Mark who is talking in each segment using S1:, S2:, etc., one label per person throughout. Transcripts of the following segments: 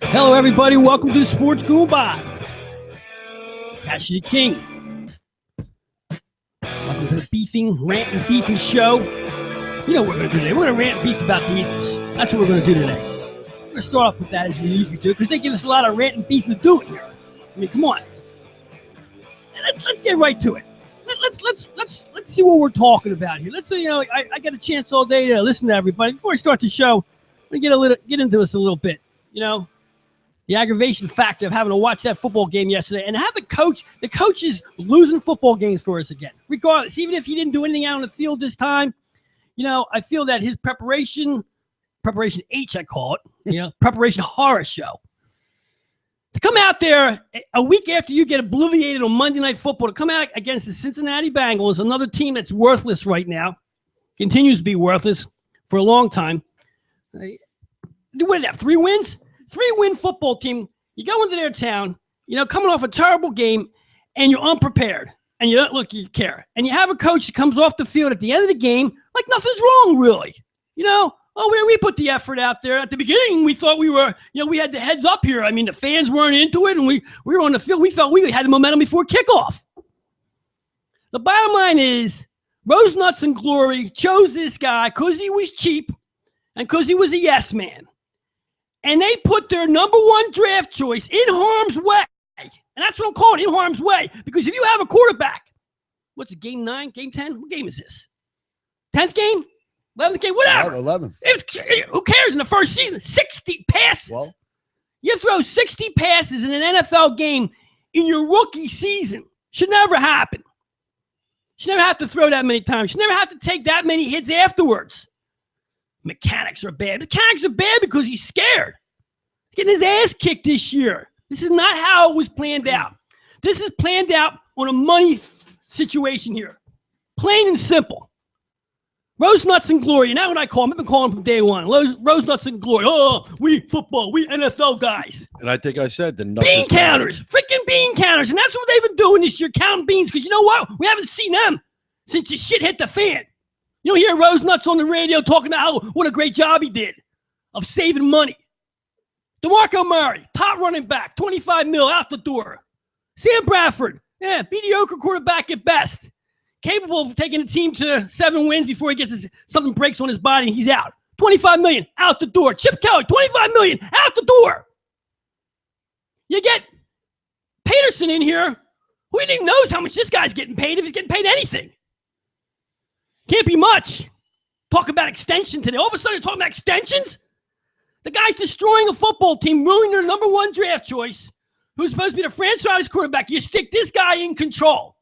S1: Hello, everybody. Welcome to Sports Goombahs. Cassidy King. Welcome to the beefing, rant and beefing show. You know what we're going to do today. We're going to rant and beef about the Eagles. That's what we're going to do today. We're going to start off with that as we usually do because they give us a lot of rant and beef to do it here. I mean, come on. Let's get right to it. Let's see what we're talking about here. I got a chance all day to listen to everybody. Before I start the show, I'm going to get into this a little bit. You know, the aggravation factor of having to watch that football game yesterday and have the coach is losing football games for us again. Regardless, even if he didn't do anything out on the field this time, you know, I feel that his preparation H, I call it, preparation horror show. To come out there a week after you get obliviated on Monday Night Football, to come out against the Cincinnati Bengals, another team that's worthless right now, continues to be worthless for a long time. What did they have, 3 wins? 3-win football team. You go into their town, coming off a terrible game, and you're unprepared, and you don't look you care. And you have a coach that comes off the field at the end of the game like nothing's wrong, really. We put the effort out there. At the beginning, we thought we were, we had the heads up here. I mean, the fans weren't into it, and we were on the field. We felt we had the momentum before kickoff. The bottom line is, Rose Nuts and Glory chose this guy because he was cheap and because he was a yes man. And they put their number 1 draft choice in harm's way. And that's what I'm calling it, in harm's way. Because if you have a quarterback, what's it, game 9, game 10? What game is this? 10th game? 11th game? Whatever.
S2: 11.
S1: Who cares in the first season? 60 passes. Well, you throw 60 passes in an NFL game in your rookie season. Should never happen. Should never have to throw that many times. Should never have to take that many hits afterwards. Mechanics are bad. Mechanics are bad because he's scared. He's getting his ass kicked this year. This is not how it was planned out. This is planned out on a money situation here. Plain and simple. Rose Nuts and Glory, and that's what I call them. I've been calling them from day one. Rose Nuts and Glory. Oh, we football, we NFL guys.
S2: And I think I said the
S1: nuts. Bean counters. Freaking bean counters. And that's what they've been doing this year, counting beans. Because you know what? We haven't seen them since the shit hit the fan. You don't hear Rose Nuts on the radio talking about what a great job he did of saving money. DeMarco Murray, top running back, $25 million out the door. Sam Bradford, mediocre quarterback at best. Capable of taking a team to 7 wins before he gets something breaks on his body and he's out. $25 million out the door. Chip Kelly, $25 million out the door. You get Peterson in here, who even knows how much this guy's getting paid if he's getting paid anything. Can't be much. Talk about extension today. All of a sudden, you're talking about extensions? The guy's destroying a football team, ruining their number 1 draft choice, who's supposed to be the franchise quarterback. You stick this guy in control.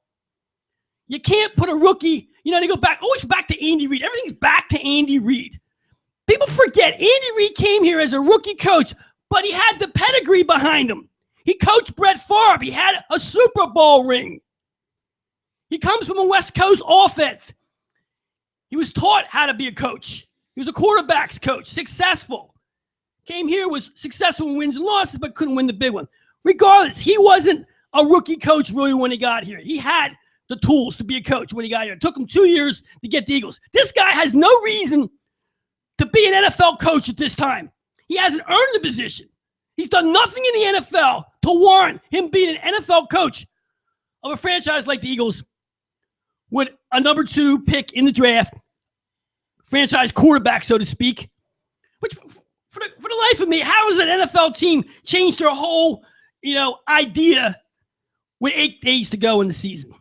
S1: You can't put a rookie, they go back, always back to Andy Reid. Everything's back to Andy Reid. People forget Andy Reid came here as a rookie coach, but he had the pedigree behind him. He coached Brett Favre. He had a Super Bowl ring. He comes from a West Coast offense. He was taught how to be a coach. He was a quarterback's coach, successful. Came here, was successful in wins and losses, but couldn't win the big one. Regardless, he wasn't a rookie coach really when he got here. He had the tools to be a coach when he got here. It took him 2 years to get the Eagles. This guy has no reason to be an NFL coach at this time. He hasn't earned the position. He's done nothing in the NFL to warrant him being an NFL coach of a franchise like the Eagles with a number 2 pick in the draft, franchise quarterback, so to speak. Which, for the life of me, how has an NFL team changed their whole, idea with 8 days to go in the season,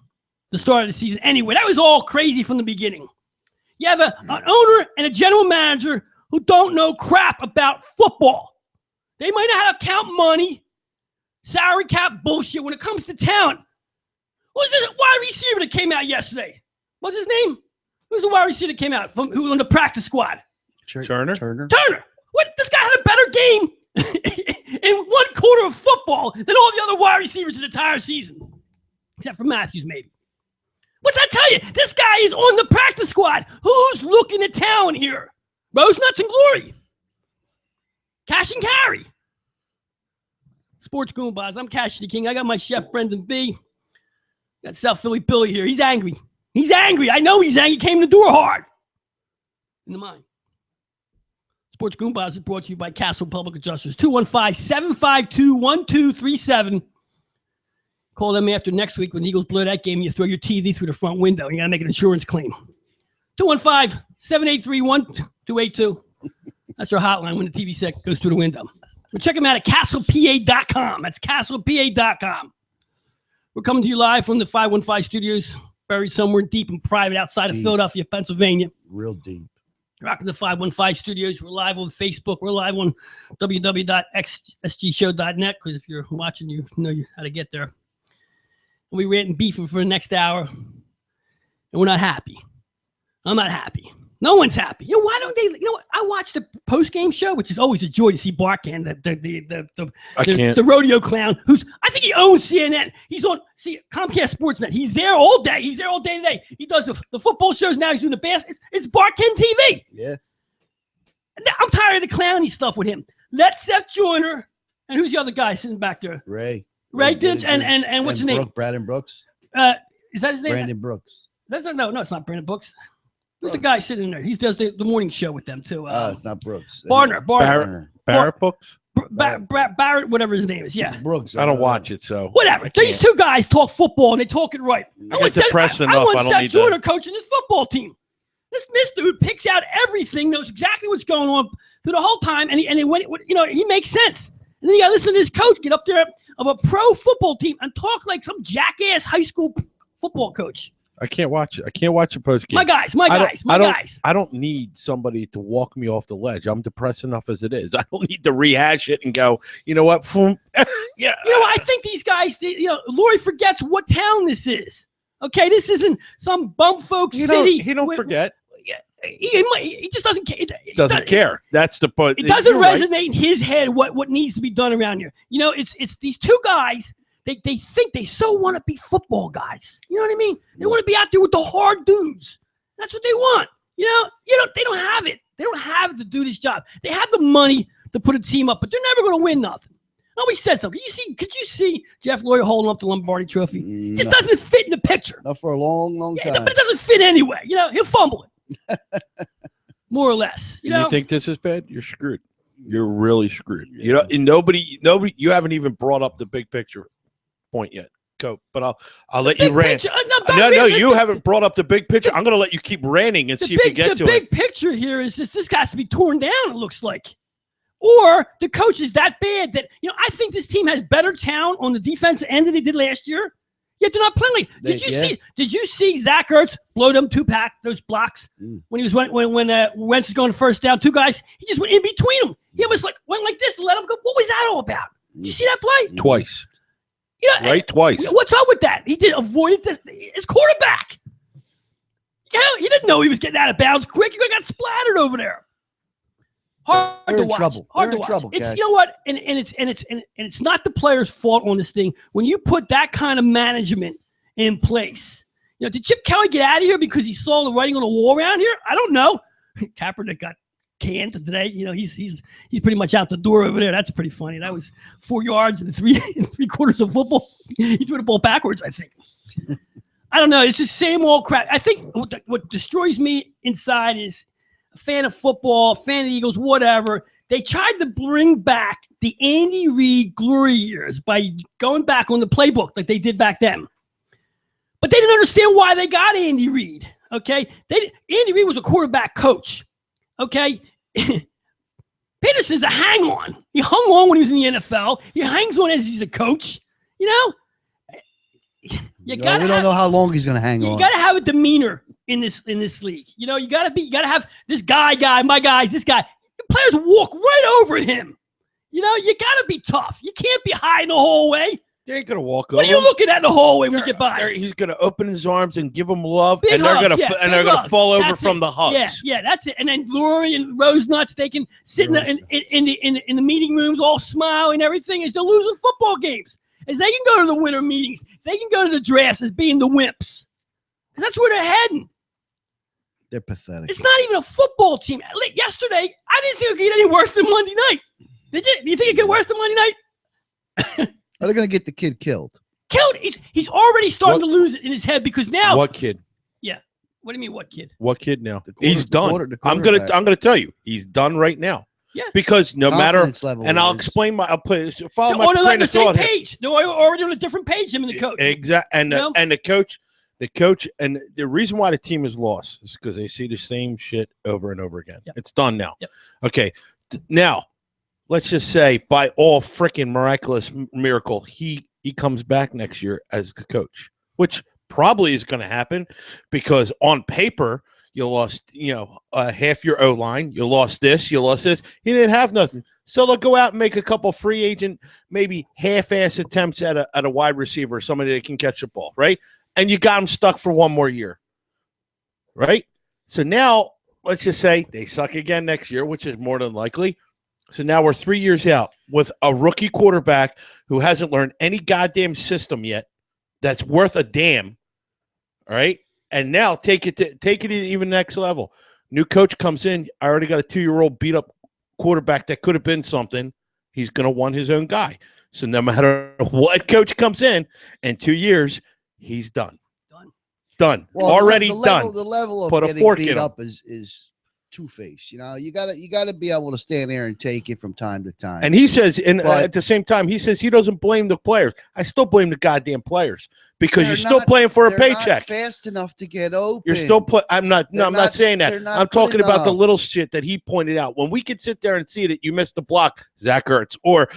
S1: the start of the season? Anyway, that was all crazy from the beginning. You have an owner and a general manager who don't know crap about football. They might know how to count money, salary cap bullshit when it comes to talent. What was this wide receiver that came out yesterday? What's his name? Who's the wide receiver that came out who was on the practice squad?
S2: Turner.
S1: What? This guy had a better game in 1 quarter of football than all the other wide receivers in the entire season. Except for Matthews, maybe. What's that tell you? This guy is on the practice squad. Who's looking at talent here? Rose Nuts and Glory. Cash and carry. Sports Goombahs. I'm Cassidy King. I got my chef, Brendan B. Got South Philly Billy here. He's angry. He's angry. I know he's angry. He came to the door hard. In the mind. Sports Goombahs is brought to you by Castle Public Adjusters. 215-752-1237. Call them after next week when the Eagles blow that game and you throw your TV through the front window. You got to make an insurance claim. 215-783-1282. That's our hotline when the TV set goes through the window. But check them out at castlepa.com. That's castlepa.com. We're coming to you live from the 515 studios, buried somewhere deep and private outside of Philadelphia, Pennsylvania.
S3: Real deep.
S1: Rocking the 515 studios. We're live on Facebook. We're live on www.xsgshow.net because if you're watching, you know how to get there. And we ranting beefing for the next hour. And we're not happy. I'm not happy. No one's happy. You know, why don't they? You know what? I watched the post-game show, which is always a joy to see Barkan, the rodeo clown, I think he owns CNN. He's on Comcast Sportsnet. He's there all day. He's there all day today. He does the football shows now. He's doing the basketball. It's Barkan TV.
S3: Yeah.
S1: I'm tired of the clowny stuff with him. Let Seth Joyner, and who's the other guy sitting back there?
S3: Ray
S1: Didge, and what's his name?
S3: Brandon Brooks.
S1: Is that his name?
S3: Brandon Brooks.
S1: No, it's not Brandon Brooks. Who's the guy sitting in there? He does the morning show with them, too.
S3: It's not Brooks.
S1: Barrett
S2: Books?
S1: Barrett, whatever his name is, yeah.
S3: It's Brooks.
S2: I don't watch it, so.
S1: Whatever. These two guys talk football, and they talk it right.
S2: I want
S1: Seth Joyner coaching this football team. This dude picks out everything, knows exactly what's going on through the whole time, and he makes sense. And then you got to listen to this coach get up there of a pro football team and talk like some jackass high school football coach.
S2: I can't watch it. I can't watch the post game.
S1: My guys.
S2: I don't need somebody to walk me off the ledge. I'm depressed enough as it is. I don't need to rehash it and go, you know what? Yeah.
S1: You know, I think these guys, Lori forgets what town this is. Okay, this isn't some bumfolk city.
S2: He don't forget.
S1: He just doesn't care.
S2: He doesn't care. That's the point.
S1: It doesn't resonate in his head what needs to be done around here. You know, it's these two guys. They think they so want to be football guys. You know what I mean? They want to be out there with the hard dudes. That's what they want. They don't have it. They don't have to do this job. They have the money to put a team up, but they're never going to win nothing. I always said something. Could you see Jeff Lawyer holding up the Lombardi Trophy? It just doesn't fit in the picture.
S3: Not for a long time.
S1: But it doesn't fit anyway. He'll fumble it. More or less. You
S2: think this is bad? You're screwed. You're really screwed. And nobody. You haven't even brought up the big picture point yet. Go, but I'll let you rant. No, you haven't brought up the big picture. I'm going to let you keep ranting and see if you get to it. The big
S1: picture here is this has to be torn down, it looks like. Or the coach is that bad that, I think this team has better talent on the defensive end than they did last year. Yet they're not playing. Did you see Zach Ertz blow them those blocks when he was when Wentz was going first down? Two guys, he just went in between them. He was went like this, let him go. What was that all about? Did you see that play?
S2: Twice. Twice.
S1: What's up with that? He did avoid his quarterback. He didn't know he was getting out of bounds quick. He could have got splattered over there. Hard to watch. Hard to watch. It's, you know what? And it's not the player's fault on this thing. When you put that kind of management in place, did Chip Kelly get out of here because he saw the writing on the wall around here? I don't know. Kaepernick got canned today. He's pretty much out the door over there. That's pretty funny. That was 4 yards and three quarters of football. He threw the ball backwards, I think. I don't know. It's the same old crap. I think what destroys me inside is a fan of football, fan of the Eagles, whatever. They tried to bring back the Andy Reid glory years by going back on the playbook like they did back then. But they didn't understand why they got Andy Reid. Okay, Andy Reid was a quarterback coach. Okay. Peterson's a hang-on. He hung on when he was in the NFL. He hangs on as he's a coach. We don't
S3: know how long he's going to hang on.
S1: You got to have a demeanor in this league. You got to have this my guys, this guy. The players walk right over him. You got to be tough. You can't be hiding the whole way.
S2: They ain't gonna walk over.
S1: What are you looking at in the hallway when you get by?
S2: He's gonna open his arms and give them love, and they're gonna fall over from the hugs.
S1: Yeah, that's it. And then Lurie and Rose Nuts, they can sit in the meeting rooms all smiling and everything as they're losing football games. As they can go to the winter meetings, they can go to the drafts as being the wimps. That's where they're heading.
S3: They're pathetic.
S1: It's not even a football team. Yesterday, I didn't think it could get any worse than Monday night. Did you? Do you think it could get worse than Monday night?
S3: Are they going to get the kid killed?
S1: He's already starting to lose it in his head because now.
S2: What kid?
S1: What do you mean, what kid?
S2: What kid now?
S3: The
S2: He's done.
S3: the
S2: I'm gonna tell you, he's done right now.
S1: Yeah.
S2: Because no matter,
S3: level
S2: and I'll
S3: is-
S2: explain my. I'll follow
S1: They're
S2: my
S1: on
S2: train
S1: the
S2: of
S1: same
S2: thought here.
S1: page. They're already on a different page. Him and the coach.
S2: Exactly, and
S1: You know?
S2: the coach, and the reason why the team is lost is because they see the same shit over and over again.
S1: Yep.
S2: It's done now.
S1: Yep.
S2: Okay, now let's just say by all freaking miraculous miracle, he comes back next year as the coach, which probably is going to happen because on paper you lost, half your O line, you lost this. He didn't have nothing, so they'll go out and make a couple free agent, maybe half-ass attempts at a wide receiver, somebody that can catch the ball, right? And you got him stuck for one more year, right? So now let's just say they suck again next year, which is more than likely. So now we're 3 years out with a rookie quarterback who hasn't learned any goddamn system yet that's worth a damn, all right? And now take it to even next level. New coach comes in. I already got a 2-year-old beat up quarterback that could have been something. He's going to want his own guy. So no matter what coach comes in 2 years, he's done. Done.
S3: Well,
S2: Already
S3: the
S2: done.
S3: The level of
S2: Put a
S3: getting
S2: fork
S3: beat
S2: in him.
S3: up is two-faced. You gotta be able to stand there and take it from time to time.
S2: And he says,
S3: But-
S2: at the same time, he says he doesn't blame the players. I still blame the goddamn players because
S3: They're
S2: you're still
S3: not-
S2: playing for a
S3: they're not
S2: paycheck.
S3: fast enough to get open.
S2: You're still I'm not saying that.
S3: they're not
S2: I'm talking
S3: good
S2: about the
S3: enough.
S2: little shit that he pointed out. When we could sit there and see that you missed the block, Zach Ertz, or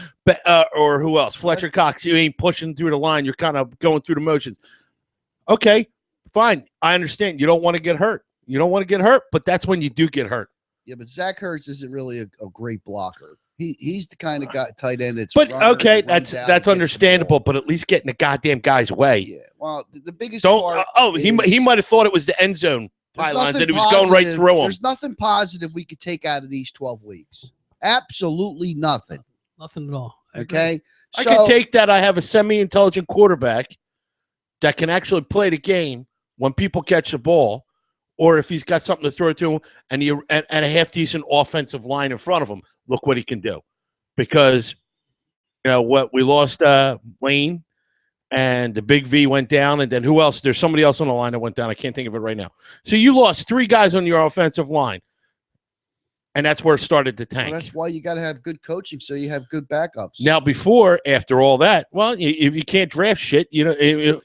S2: who else? Fletcher Cox. You ain't pushing through the line. You're kind of going through the motions. Okay, fine. I understand. You don't want to get hurt. But that's when you do get hurt.
S3: Yeah, but Zach Ertz isn't really a great blocker. He's the kind of guy tight end that's.
S2: But
S3: runner
S2: okay,
S3: that runs out and
S2: that's
S3: gets the
S2: understandable.
S3: ball.
S2: But at least getting the goddamn guy's way.
S3: Yeah. Well, the biggest
S2: Don't.
S3: part.
S2: He might have thought it was the end zone
S3: There's
S2: pylons
S3: nothing
S2: and he was going right
S3: positive-
S2: through them.
S3: There's nothing positive we could take out of these 12 weeks. Absolutely nothing.
S1: Nothing at all. I agree.
S3: Okay.
S2: I can take that. I have a semi-intelligent quarterback that can actually play the game when people catch the ball, or if he's got something to throw to him, and a half-decent offensive line in front of him. Look what he can do, because what we lost Wayne, and the big V went down, and then who else? There's somebody else on the line that went down. I can't think of it right now. So you lost 3 guys on your offensive line, and that's where it started to tank.
S3: Well, that's why you got to have good coaching, so you have good backups.
S2: Now, after all that, well, if you can't draft shit,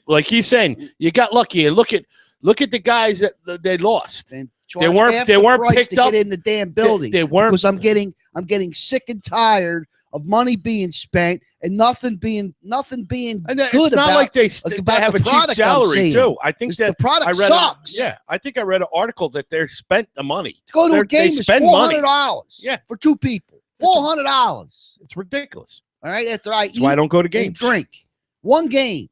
S2: like he's saying, you got lucky. And look at the guys that they lost.
S3: And
S2: They weren't picked
S3: to
S2: up
S3: get in the damn building.
S2: They weren't.
S3: Because I'm getting sick and tired of money being spent and nothing being
S2: And
S3: good
S2: it's not
S3: about,
S2: like they
S3: about
S2: have
S3: the
S2: a cheap
S3: product I'm
S2: salary
S3: seeing.
S2: too. I think that
S3: the product
S2: I read
S3: sucks.
S2: I think I read an article that they spent the money.
S3: To go to
S2: They
S3: a game is
S2: spend money.
S3: $400.
S2: Yeah.
S3: For 2 people. $400.
S2: It's ridiculous.
S3: All right. After I
S2: That's
S3: eat
S2: why I don't go to
S3: and
S2: games.
S3: drink. One game.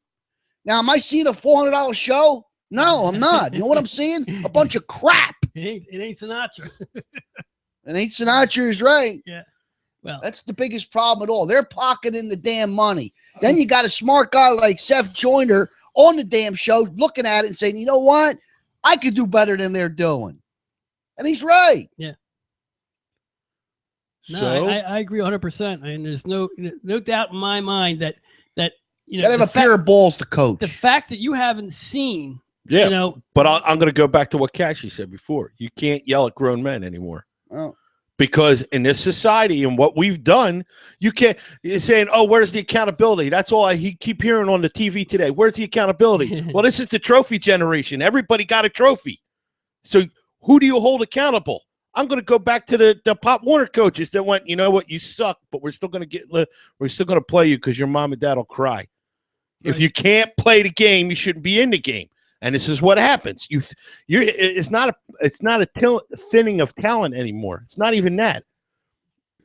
S3: Now, am I seeing a $400 show? No, I'm not. You know what I'm seeing? A bunch of crap.
S1: It ain't Sinatra.
S3: And ain't Sinatra is right.
S1: Yeah. Well,
S3: That's the biggest problem at all. They're pocketing the damn money. Then you got a smart guy like Seth Joyner on the damn show looking at it and saying, you know what? I could do better than they're doing. And he's right.
S1: no,
S2: So
S1: I agree 100%. And there's no doubt in my mind that
S3: You got to have a pair of balls to coach.
S1: the fact that you haven't seen,
S2: yeah, but I'm going to go back to what Cashy said before. You can't yell at grown men anymore.
S3: Oh.
S2: Because in this society and what we've done, you can't. You're saying, "Oh, where's the accountability?" That's all I keep hearing on the TV today. Where's the accountability? Well, this is the trophy generation. Everybody got a trophy. So who do you hold accountable? I'm going to go back to the Pop Warner coaches that went, you know what, you suck, but we're still going to play you because your mom and dad will cry. Right. If you can't play the game, you shouldn't be in the game. And this is what happens. It's not a thinning of talent anymore. It's not even that.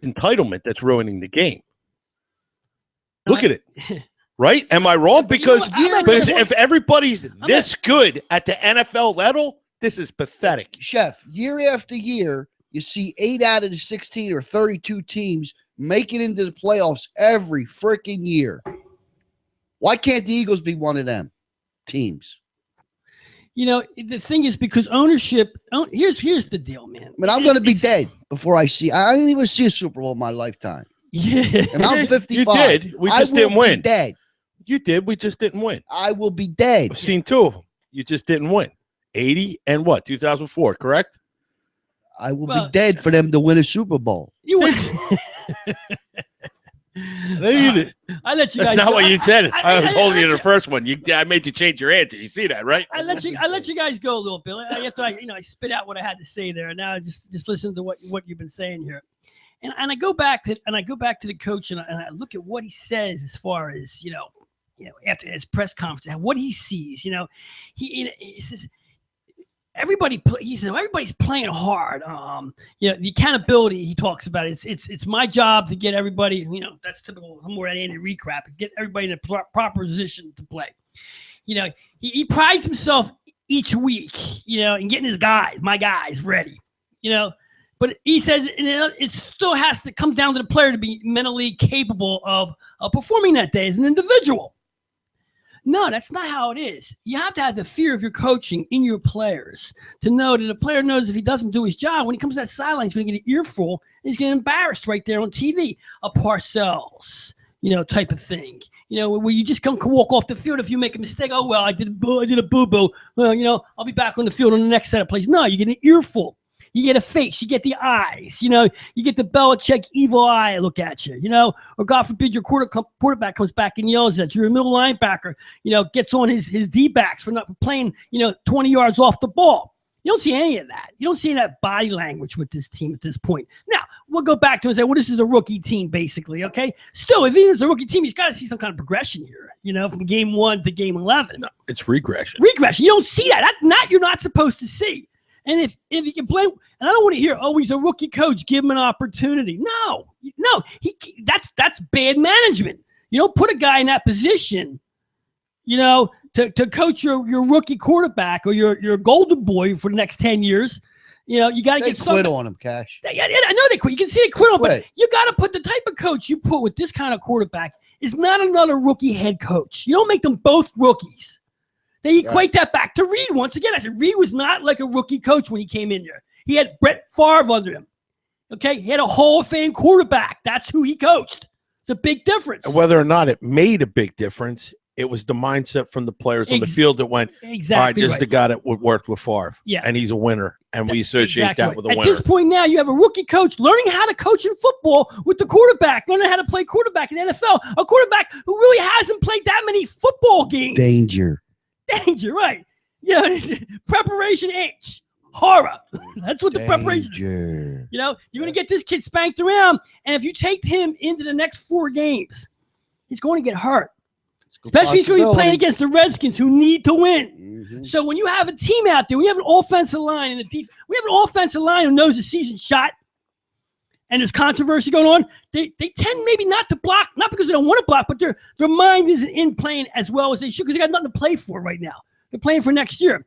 S2: Entitlement that's ruining the game. Look at it. Right? Am I wrong? Because if everybody's this good at the NFL level, this is pathetic.
S3: Chef, year after year, you see 8 out of the 16 or 32 teams make it into the playoffs every freaking year. Why can't the Eagles be one of them teams?
S1: The thing is because ownership. Here's the deal, man.
S3: I mean, I'm going to be dead before I didn't even see a Super Bowl in my lifetime.
S1: Yeah.
S3: And I'm 55.
S2: You did. We just didn't win.
S3: Dead.
S2: You did. We just didn't win.
S3: I will be dead.
S2: I've seen 2 of them. You just didn't win. 80 and what? 2004, correct?
S3: I will be dead for them to win a Super Bowl.
S1: You would. I let you guys.
S2: That's not
S1: go.
S2: what you said. I was holding you to the first one. I made you change your answer. You see that, right?
S1: I let you guys go a little bit. After I spit out what I had to say there, and now I just listen to what you've been saying here, and I go back to the coach and I look at what he says as far as after his press conference, what he sees. He says. He said everybody's playing hard. The accountability he talks about. It's my job to get everybody. That's typical. More at Andy Reid crap. Get everybody in a proper position to play. He prides himself each week. In getting my guys ready. But he says it still has to come down to the player to be mentally capable of performing that day as an individual. No, that's not how it is. You have to have the fear of your coaching in your players to know that a player knows if he doesn't do his job, when he comes to that sideline, he's going to get an earful and he's going to get embarrassed right there on TV. A Parcells, type of thing. Where you just can walk off the field if you make a mistake. Oh, well, I did a boo-boo. Well, I'll be back on the field on the next set of plays. No, you get an earful. You get a face. You get the eyes. You get the Belichick evil eye look at you. Or God forbid your quarterback comes back and yells at you. Your middle linebacker, gets on his D-backs for not playing, 20 yards off the ball. You don't see any of that. You don't see any of that body language with this team at this point. Now, we'll go back to and say, well, this is a rookie team, basically, okay? Still, if it's a rookie team, he's got to see some kind of progression here, from game 1 to game 11.
S2: No, it's regression.
S1: Regression. You don't see that. You're not supposed to see. And if you can blame, and I don't want to hear, he's a rookie coach, give him an opportunity. No, that's bad management. You don't put a guy in that position, to coach your rookie quarterback or your golden boy for the next 10 years. You got to get
S3: quit on him, Cash.
S1: Yeah, I know they quit. You can see they quit on him, but you got to put the type of coach you put with this kind of quarterback is not another rookie head coach. You don't make them both rookies. They equate that back to Reid once again. I said Reid was not like a rookie coach when he came in there. He had Brett Favre under him. Okay, he had a Hall of Fame quarterback. That's who he coached. It's a big difference. And
S2: whether or not it made a big difference, it was the mindset from the players on the field that went,
S1: exactly.
S2: All right, this is the guy that worked with Favre.
S1: Yeah.
S2: And he's a winner. And we associate that with a winner.
S1: At this point now, you have a rookie coach learning how to coach in football with the quarterback, learning how to play quarterback in the NFL. A quarterback who really hasn't played that many football games.
S3: Danger, right.
S1: Preparation H. Horror. That's what the preparation is. You're going to get this kid spanked around, and if you take him into the next 4 games, he's going to get hurt. Especially if you're playing against the Redskins who need to win. Mm-hmm. So when you have a team out there, we have an offensive line and we have an offensive line who knows the season's shot, and there's controversy going on. They tend maybe not to block, not because they don't want to block, but their mind isn't in playing as well as they should because they got nothing to play for right now. They're playing for next year.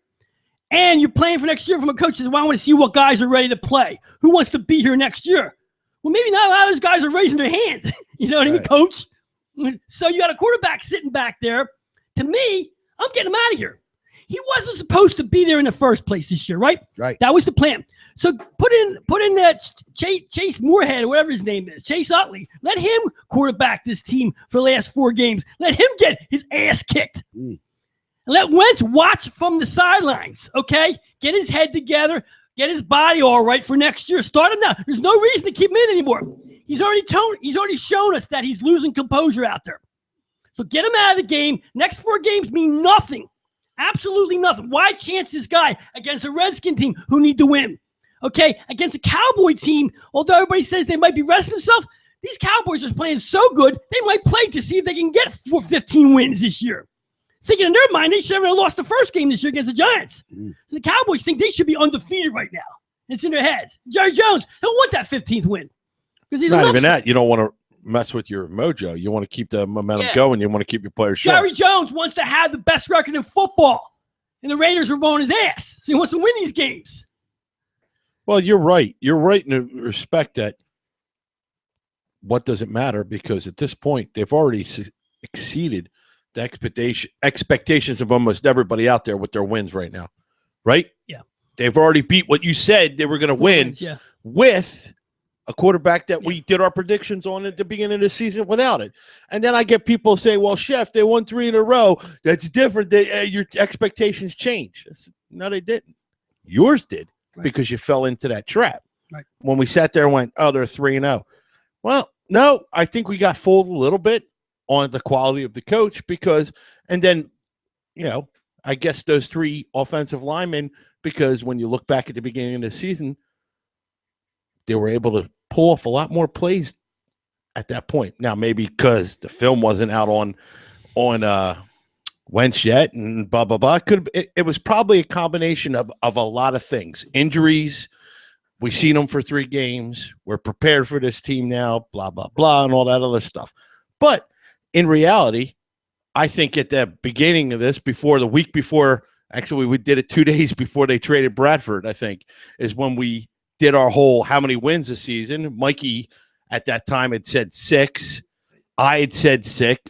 S1: And you're playing for next year from a coach that says, well, I want to see what guys are ready to play. Who wants to be here next year? Well, maybe not a lot of those guys are raising their hand. You know what I mean, coach? So you got a quarterback sitting back there. To me, I'm getting him out of here. He wasn't supposed to be there in the first place this year, right?
S3: Right.
S1: That was the plan. So put in that Chase Moorhead or whatever his name is, Chase Utley. Let him quarterback this team for the last 4 games. Let him get his ass kicked. And let Wentz watch from the sidelines, okay? Get his head together. Get his body all right for next year. Start him now. There's no reason to keep him in anymore. He's already shown us that he's losing composure out there. So get him out of the game. Next 4 games mean nothing. Absolutely nothing. Why chance this guy against a Redskin team who need to win? Okay, against a Cowboy team, although everybody says they might be resting themselves, these Cowboys are playing so good, they might play to see if they can get 15 wins this year. Thinking in their mind, they should have lost the first game this year against the Giants. So the Cowboys think they should be undefeated right now. It's in their heads. Jerry Jones, he'll want that 15th win. He's
S2: not even that. You don't want to mess with your mojo. You want to keep the momentum going. You want to keep your players sharp.
S1: Jerry Jones wants to have the best record in football. And the Raiders are blowing his ass. So he wants to win these games.
S2: Well, you're right. You're right in the respect that what does it matter? Because at this point, they've already exceeded the expectations of almost everybody out there with their wins right now. Right?
S1: Yeah.
S2: They've already beat what you said they were going to win with a quarterback that we did our predictions on at the beginning of the season without it. And then I get people say, well, Chef, they won 3 in a row. That's different. Your expectations change. No, they didn't. Yours did
S1: Right.
S2: because you fell into that trap.
S1: Right.
S2: When we sat there and went, oh, they're 3-0. Well, no, I think we got fooled a little bit on the quality of the coach because, and then, I guess those 3 offensive linemen, because when you look back at the beginning of the season, they were able to pull off a lot more plays at that point. Now, maybe because the film wasn't out on Wentz yet and blah, blah, blah. It was probably a combination of a lot of things. Injuries. We've seen them for 3 games. We're prepared for this team now, blah, blah, blah, and all that other stuff. But in reality, I think at the beginning of this, the week before, actually we did it 2 days before they traded Bradford, I think, is when we did our whole how many wins a season. Mikey at that time had said 6. I had said 6.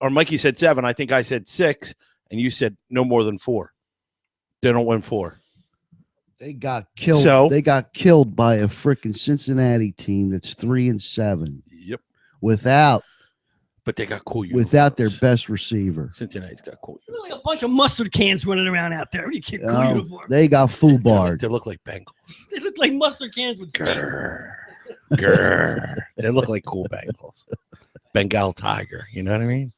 S2: Or Mikey said 7. I think I said 6. And you said no more than 4. They don't win 4.
S3: They got killed. They got killed by a freaking Cincinnati team that's 3-7.
S2: Yep.
S3: But
S2: they got cool
S3: uniforms. Without their best receiver.
S2: Cincinnati's got cool uniforms.
S1: Like a bunch of mustard cans running around out there. What do you get cool uniforms?
S3: They got foobarred.
S2: They look like Bengals.
S1: They look like mustard cans with
S2: Grrr. They look like cool Bengals. Bengal tiger. You know what I mean?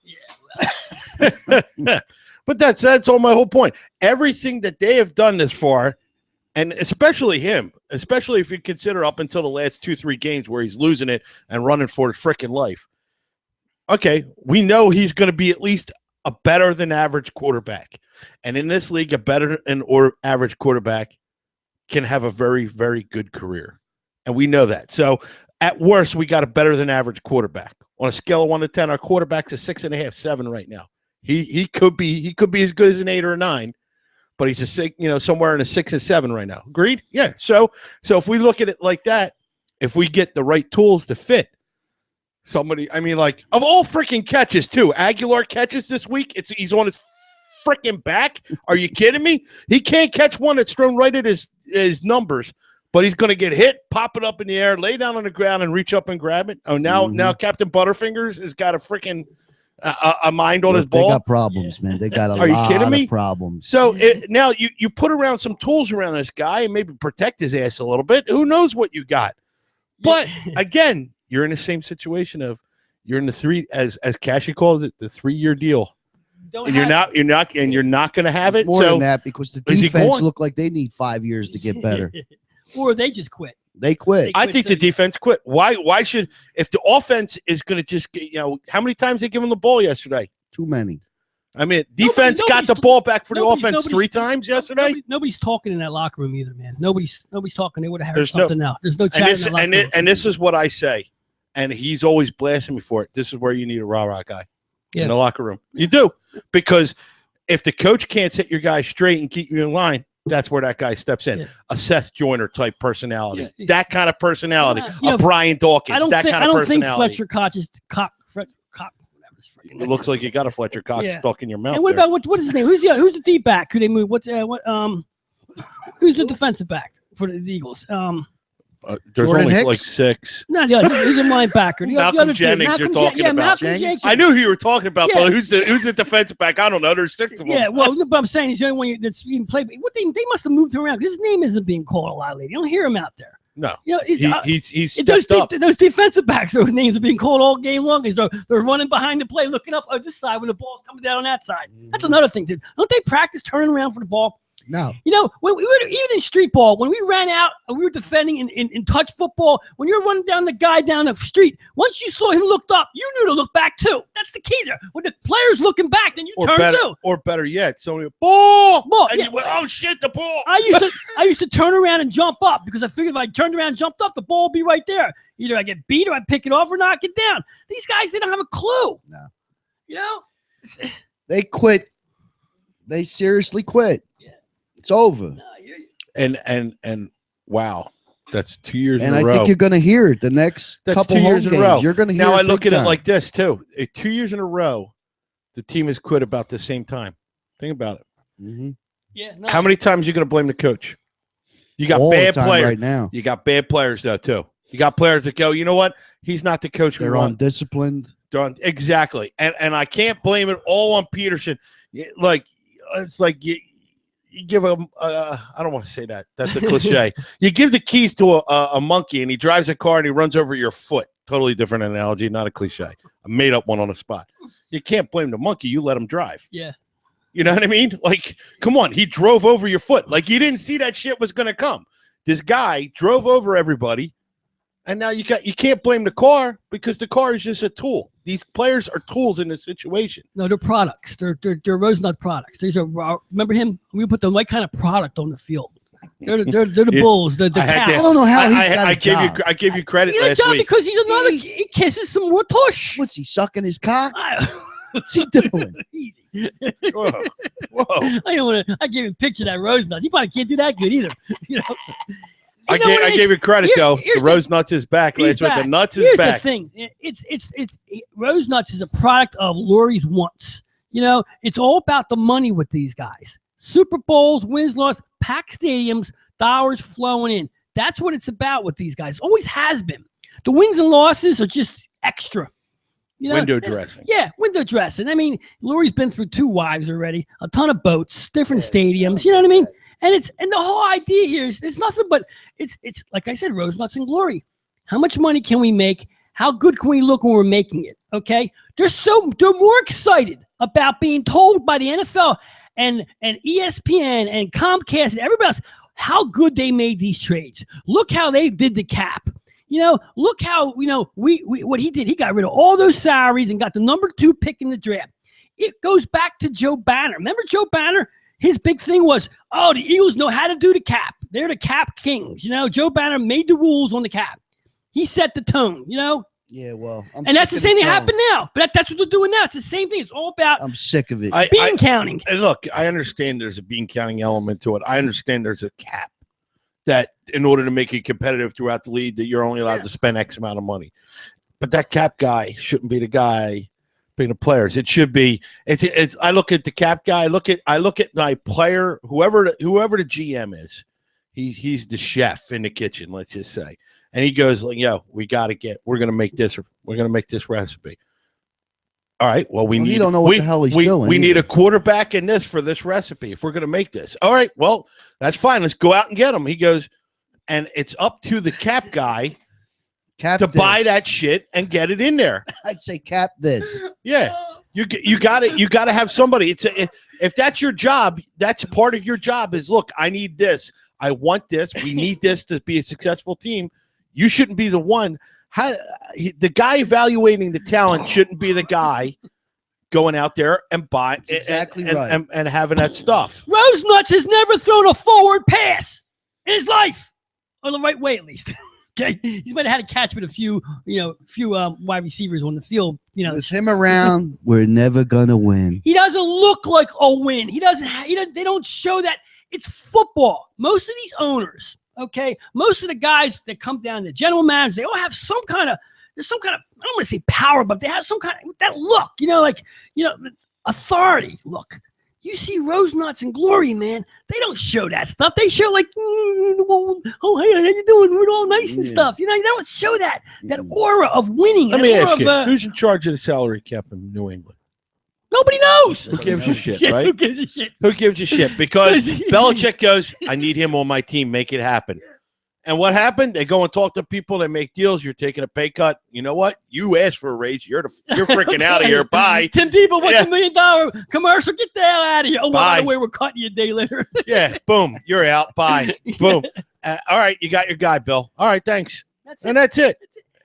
S1: Yeah.
S2: But that's all my whole point. Everything that they have done this far, and especially him, especially if you consider up until the last 2-3 games where he's losing it and running for his freaking life. Okay, we know he's going to be at least a better than average quarterback. And in this league, a better than average quarterback can have a very, very good career. And we know that. So at worst, we got a better than average quarterback. On a scale of 1 to 10, our quarterback's a 6.5, 7 right now. He could be as good as an 8 or a 9, but he's somewhere in a 6 and 7 right now. Agreed? Yeah. So if we look at it like that, if we get the right tools to fit somebody, I mean, like of all freaking catches too, Aguilar catches this week. He's on his freaking back. Are you kidding me? He can't catch one that's thrown right at his numbers, but he's going to get hit, pop it up in the air, lay down on the ground, and reach up and grab it. Oh, now Captain Butterfingers has got a freaking a mind on his ball.
S3: They got problems, man. They got
S2: Are you kidding me?
S3: Problems.
S2: So now you put around some tools around this guy and maybe protect his ass a little bit. Who knows what you got? But again, you're in the same situation of you're in the 3, as Cashy calls it, the 3-year deal. You're not going to have it.
S3: More than that, because the defense look like they need 5 years to get better.
S1: Or they just quit.
S3: They quit.
S2: I think the defense quit. Why should, if the offense is going to just get, how many times they give them the ball yesterday?
S3: Too many.
S2: I mean, defense got the ball back for the offense 3 times yesterday.
S1: Nobody's talking in that locker room either, man. Nobody's talking. They would have heard something now. There's no chat in the locker room.
S2: And this is what I say, and he's always blasting me for it. This is where you need a rah-rah guy in the locker room. You do, because if the coach can't set your guy straight and keep you in line, that's where that guy steps in. A Seth Joyner type personality. That kind of personality. Brian Dawkins. That kind of personality.
S1: I don't think Fletcher Cox is cock.
S2: It looks like you got a Fletcher Cox stuck in your mouth.
S1: And what about what is his name? Who's the deep back? Who they move? Who's the defensive back for the Eagles?
S2: There's Jordan only Hicks? Like 6.
S1: No, he's a linebacker.
S2: Malcolm Jennings, you're talking about.
S1: Malcolm Jenkins.
S2: I knew who you were talking about, but who's the defensive back? I don't know. There's 6 of them.
S1: Yeah, well, but I'm saying he's the only one that's even played. What they must have moved him around because his name isn't being called a lot lately. You don't hear him out there.
S2: No,
S1: he's
S2: stepped up.
S1: Those defensive backs, those names are being called all game long. They're running behind the play, looking up on this side when the ball's coming down on that side. That's another thing, dude. Don't they practice turning around for the ball?
S3: No.
S1: When we were even in street ball, when we ran out and we were defending in touch football, when you're running down the guy down the street, once you saw him looked up, you knew to look back too. That's the key there. When the player's looking back, then you turn too.
S2: Or better yet, somebody ball. And
S1: yeah.
S2: you went, oh shit, the ball.
S1: I used to turn around and jump up because I figured if I turned around and jumped up, the ball would be right there. Either I get beat or I pick it off or knock it down. These guys, they don't have a clue.
S3: No. They quit. They seriously quit. It's over.
S2: And wow, that's 2 years in a row.
S3: And I think you're going to hear it the next couple
S2: 2 years
S3: home
S2: in a row.
S3: Games. You're going to hear
S2: now
S3: it
S2: I look at
S3: time.
S2: it like this too. 2 years in a row, the team has quit about the same time. Think about it.
S3: Mm-hmm.
S1: Yeah. No.
S2: How many times are you going to blame the coach? You got
S3: all
S2: bad
S3: the time
S2: players
S3: right now.
S2: You got bad players though too. You got players that go, you know what? He's not the coach.
S3: They're undisciplined.
S2: Exactly. And I can't blame it all on Peterson. Like it's like you give him. I don't want to say that. That's a cliche. You give the keys to a monkey, and he drives a car, and he runs over your foot. Totally different analogy, not a cliche. I made up one on the spot. You can't blame the monkey. You let him drive.
S1: Yeah.
S2: You know what I mean? Like, come on. He drove over your foot. Like, you didn't see that shit was going to come. This guy drove over everybody, and now you can't blame the car because the car is just a tool. These players are tools in this situation.
S1: No, they're products. They're Rosenut products. These are, remember him? We put the right kind of product on the field. They're the bulls. The cows.
S3: I don't know how he's got a job.
S2: I gave you credit
S1: He got a
S2: last
S1: job
S2: week.
S1: because he's another. He kisses some more tush.
S3: What's he sucking his cock? What's he doing?
S1: Easy.
S2: Whoa.
S1: I don't want to. I gave him a picture of that rose nuts. He probably can't do that good either. You know.
S2: I gave you credit though. The rose nuts is back last week. The nuts is back.
S1: Here's the thing. It's rose nuts is a product of Lurie's wants. You know, it's all about the money with these guys. Super Bowls, wins, loss, packed stadiums, dollars flowing in. That's what it's about with these guys. Always has been. The wins and losses are just extra. You know,
S2: window dressing.
S1: Yeah, window dressing. I mean, Lurie's been through 2 wives already, a ton of boats, different stadiums. You know what I mean? And the whole idea here is there's nothing but it's like I said, rose nuts and glory. How much money can we make? How good can we look when we're making it? Okay, they're more excited about being told by the NFL and ESPN and Comcast and everybody else how good they made these trades. Look how they did the cap. You know, look how, you know, we what he did. He got rid of all those salaries and got the number 2 pick in the draft. It goes back to Joe Banner. Remember Joe Banner? His big thing was, oh, the Eagles know how to do the cap. They're the cap kings. You know, Joe Banner made the rules on the cap. He set the tone, you know?
S3: Yeah, well,
S1: and that's the same thing happened now. But that's what they're doing now. It's the same thing. It's all about
S3: I'm sick of it.
S1: Bean counting.
S2: And look, I understand there's a bean counting element to it. I understand there's a cap that in order to make it competitive throughout the league that you're only allowed to spend X amount of money. But that cap guy shouldn't be the guy being the players. It should be I look at the cap guy, I look at my player, whoever the GM is. He's the chef in the kitchen, let's just say. And he goes like, yo, we're gonna make this recipe. All right. Well,
S3: he don't know what the hell he's doing.
S2: We need a quarterback in this for this recipe if we're gonna make this. All right, well, that's fine. Let's go out and get him. He goes, and it's up to the cap guy to buy that shit and get it in there.
S3: I'd say cap this.
S2: Yeah. You got to have somebody. If that's your job, that's part of your job is, look, I need this. I want this. We need this to be a successful team. You shouldn't be the one. The guy evaluating the talent shouldn't be the guy going out there and buying and having that stuff.
S1: Rose Nuts has never thrown a forward pass in his life, or the right way at least. Okay, he might have had a catch with a few wide receivers on the field. You know,
S3: with him around, we're never gonna win.
S1: He doesn't look like a win. He doesn't. They don't show that. It's football. Most of these owners, okay, most of the guys that come down, the general managers, they all have some kind of. There's some kind of. I don't want to say power, but they have some kind of that look. You know, like authority look. You see Rose Nuts and Glory, man. They don't show that stuff. They show like, oh, hey, how you doing? We're all nice and stuff. You know, they don't show that aura of winning.
S2: Let me ask you, who's in charge of the salary cap in New England?
S1: Nobody knows.
S2: Who gives a shit, right?
S1: Who gives a shit?
S2: Who gives a shit? Because Belichick goes, I need him on my team. Make it happen. And what happened? They go and talk to people. They make deals. You're taking a pay cut. You know what? You asked for a raise. You're freaking out of here. Bye.
S1: Tim Tebow wants $1 million commercial. Get the hell out of here. Oh, by the way, we're cutting you a day later.
S2: Yeah. Boom. You're out. Bye. Boom. All right. You got your guy, Bill. All right. Thanks. That's it.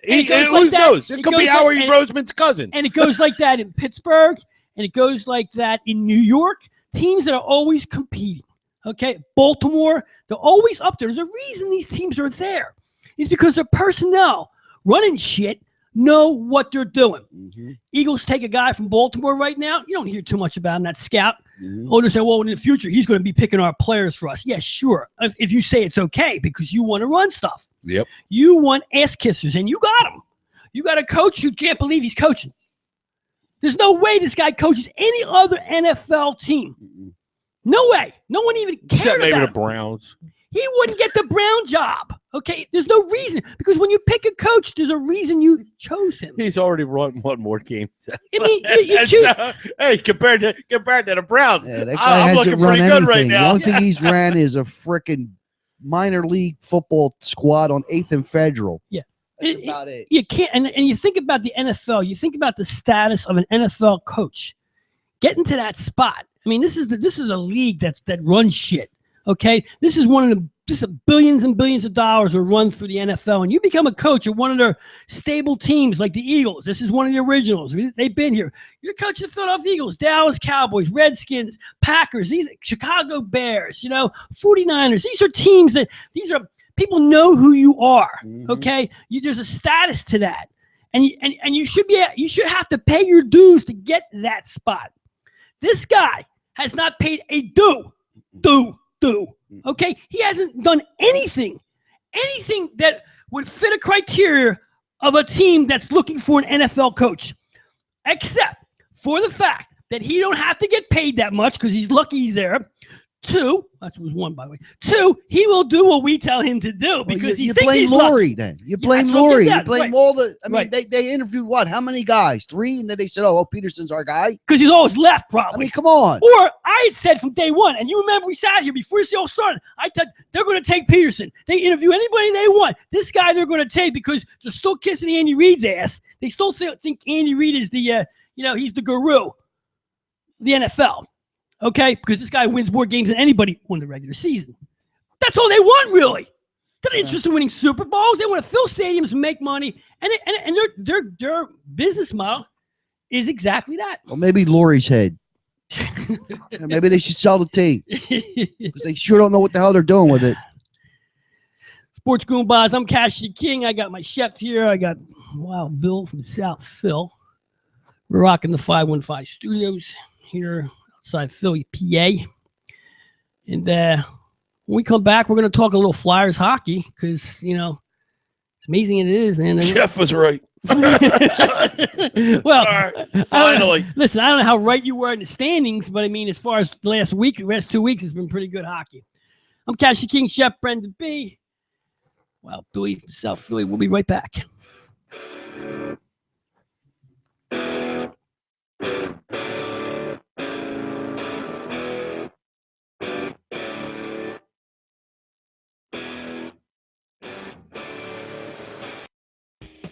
S2: Who knows? It could be Howie Roseman's cousin.
S1: And it goes like that in Pittsburgh. And it goes like that in New York. Teams that are always competing. Okay, Baltimore, they're always up there. There's a reason these teams are there. It's because their personnel running shit know what they're doing. Mm-hmm. Eagles take a guy from Baltimore right now. You don't hear too much about him, that scout. Mm-hmm. Or they say, well, in the future, he's going to be picking our players for us. Yeah, sure. If you say it's okay because you want to run stuff.
S2: Yep.
S1: You want ass kissers, and you got them. You got a coach who can't believe he's coaching. There's no way this guy coaches any other NFL team. Mm-hmm. No way. No one even cares.
S2: Except maybe
S1: about
S2: the Browns.
S1: he wouldn't get the Brown job. Okay, there's no reason, because when you pick a coach, there's a reason you chose him.
S2: He's already run one more game.
S1: I mean, you choose.
S2: Hey, compared to the Browns,
S3: Yeah, that guy
S2: I'm looking pretty good right now.
S3: The only thing he's ran is a freaking minor league football squad on 8th and Federal.
S1: Yeah.
S3: That's about it.
S1: You can't, and you think about the NFL, you think about the status of an NFL coach. Getting to that spot. I mean, this is a league that runs shit. Okay, this is one of the billions and billions of dollars are run through the NFL, and you become a coach of one of their stable teams like the Eagles. This is one of the originals. They've been here. You're coaching the Philadelphia Eagles, Dallas Cowboys, Redskins, Packers, these Chicago Bears, 49ers. These are teams people know who you are. Okay, there's a status to that, and you should have to pay your dues to get that spot. This guy has not paid a due. Okay, he hasn't done anything that would fit a criteria of a team that's looking for an NFL coach, except for the fact that he don't have to get paid that much because he's lucky he's there. 2, that was 1, by the way. 2, he will do what we tell him to do because
S3: you blame Lurie. Then you blame Lurie. You blame all the. I mean, they interviewed how many guys? 3, and then they said, "Oh, Peterson's our guy,"
S1: because he's always left. Probably.
S3: I mean, come on.
S1: Or I had said from day one, and you remember we sat here before this all started. I thought they're going to take Peterson. They interview anybody they want. This guy they're going to take because they're still kissing Andy Reid's ass. They still think Andy Reid is the he's the guru, the NFL. Okay, because this guy wins more games than anybody on the regular season. That's all they want, really. They're not interested in winning Super Bowls. They want to fill stadiums and make money, and their business model is exactly that.
S3: Well, maybe Lurie's head. Maybe they should sell the team because they sure don't know what the hell they're doing with it.
S1: Sports Goombahs. I'm Cash King. I got my chef here. I got Wild Bill from South Phil. We're rocking the 515 studios here outside Philly, PA. And when we come back, we're going to talk a little Flyers hockey because, it's amazing it is. And
S2: Jeff was right.
S1: Well,
S2: finally.
S1: Listen, I don't know how right you were in the standings, but I mean, as far as the last 2 weeks, it's been pretty good hockey. I'm Cash King, Chef Brendan B. Well, Billy from South Philly. We'll be right back.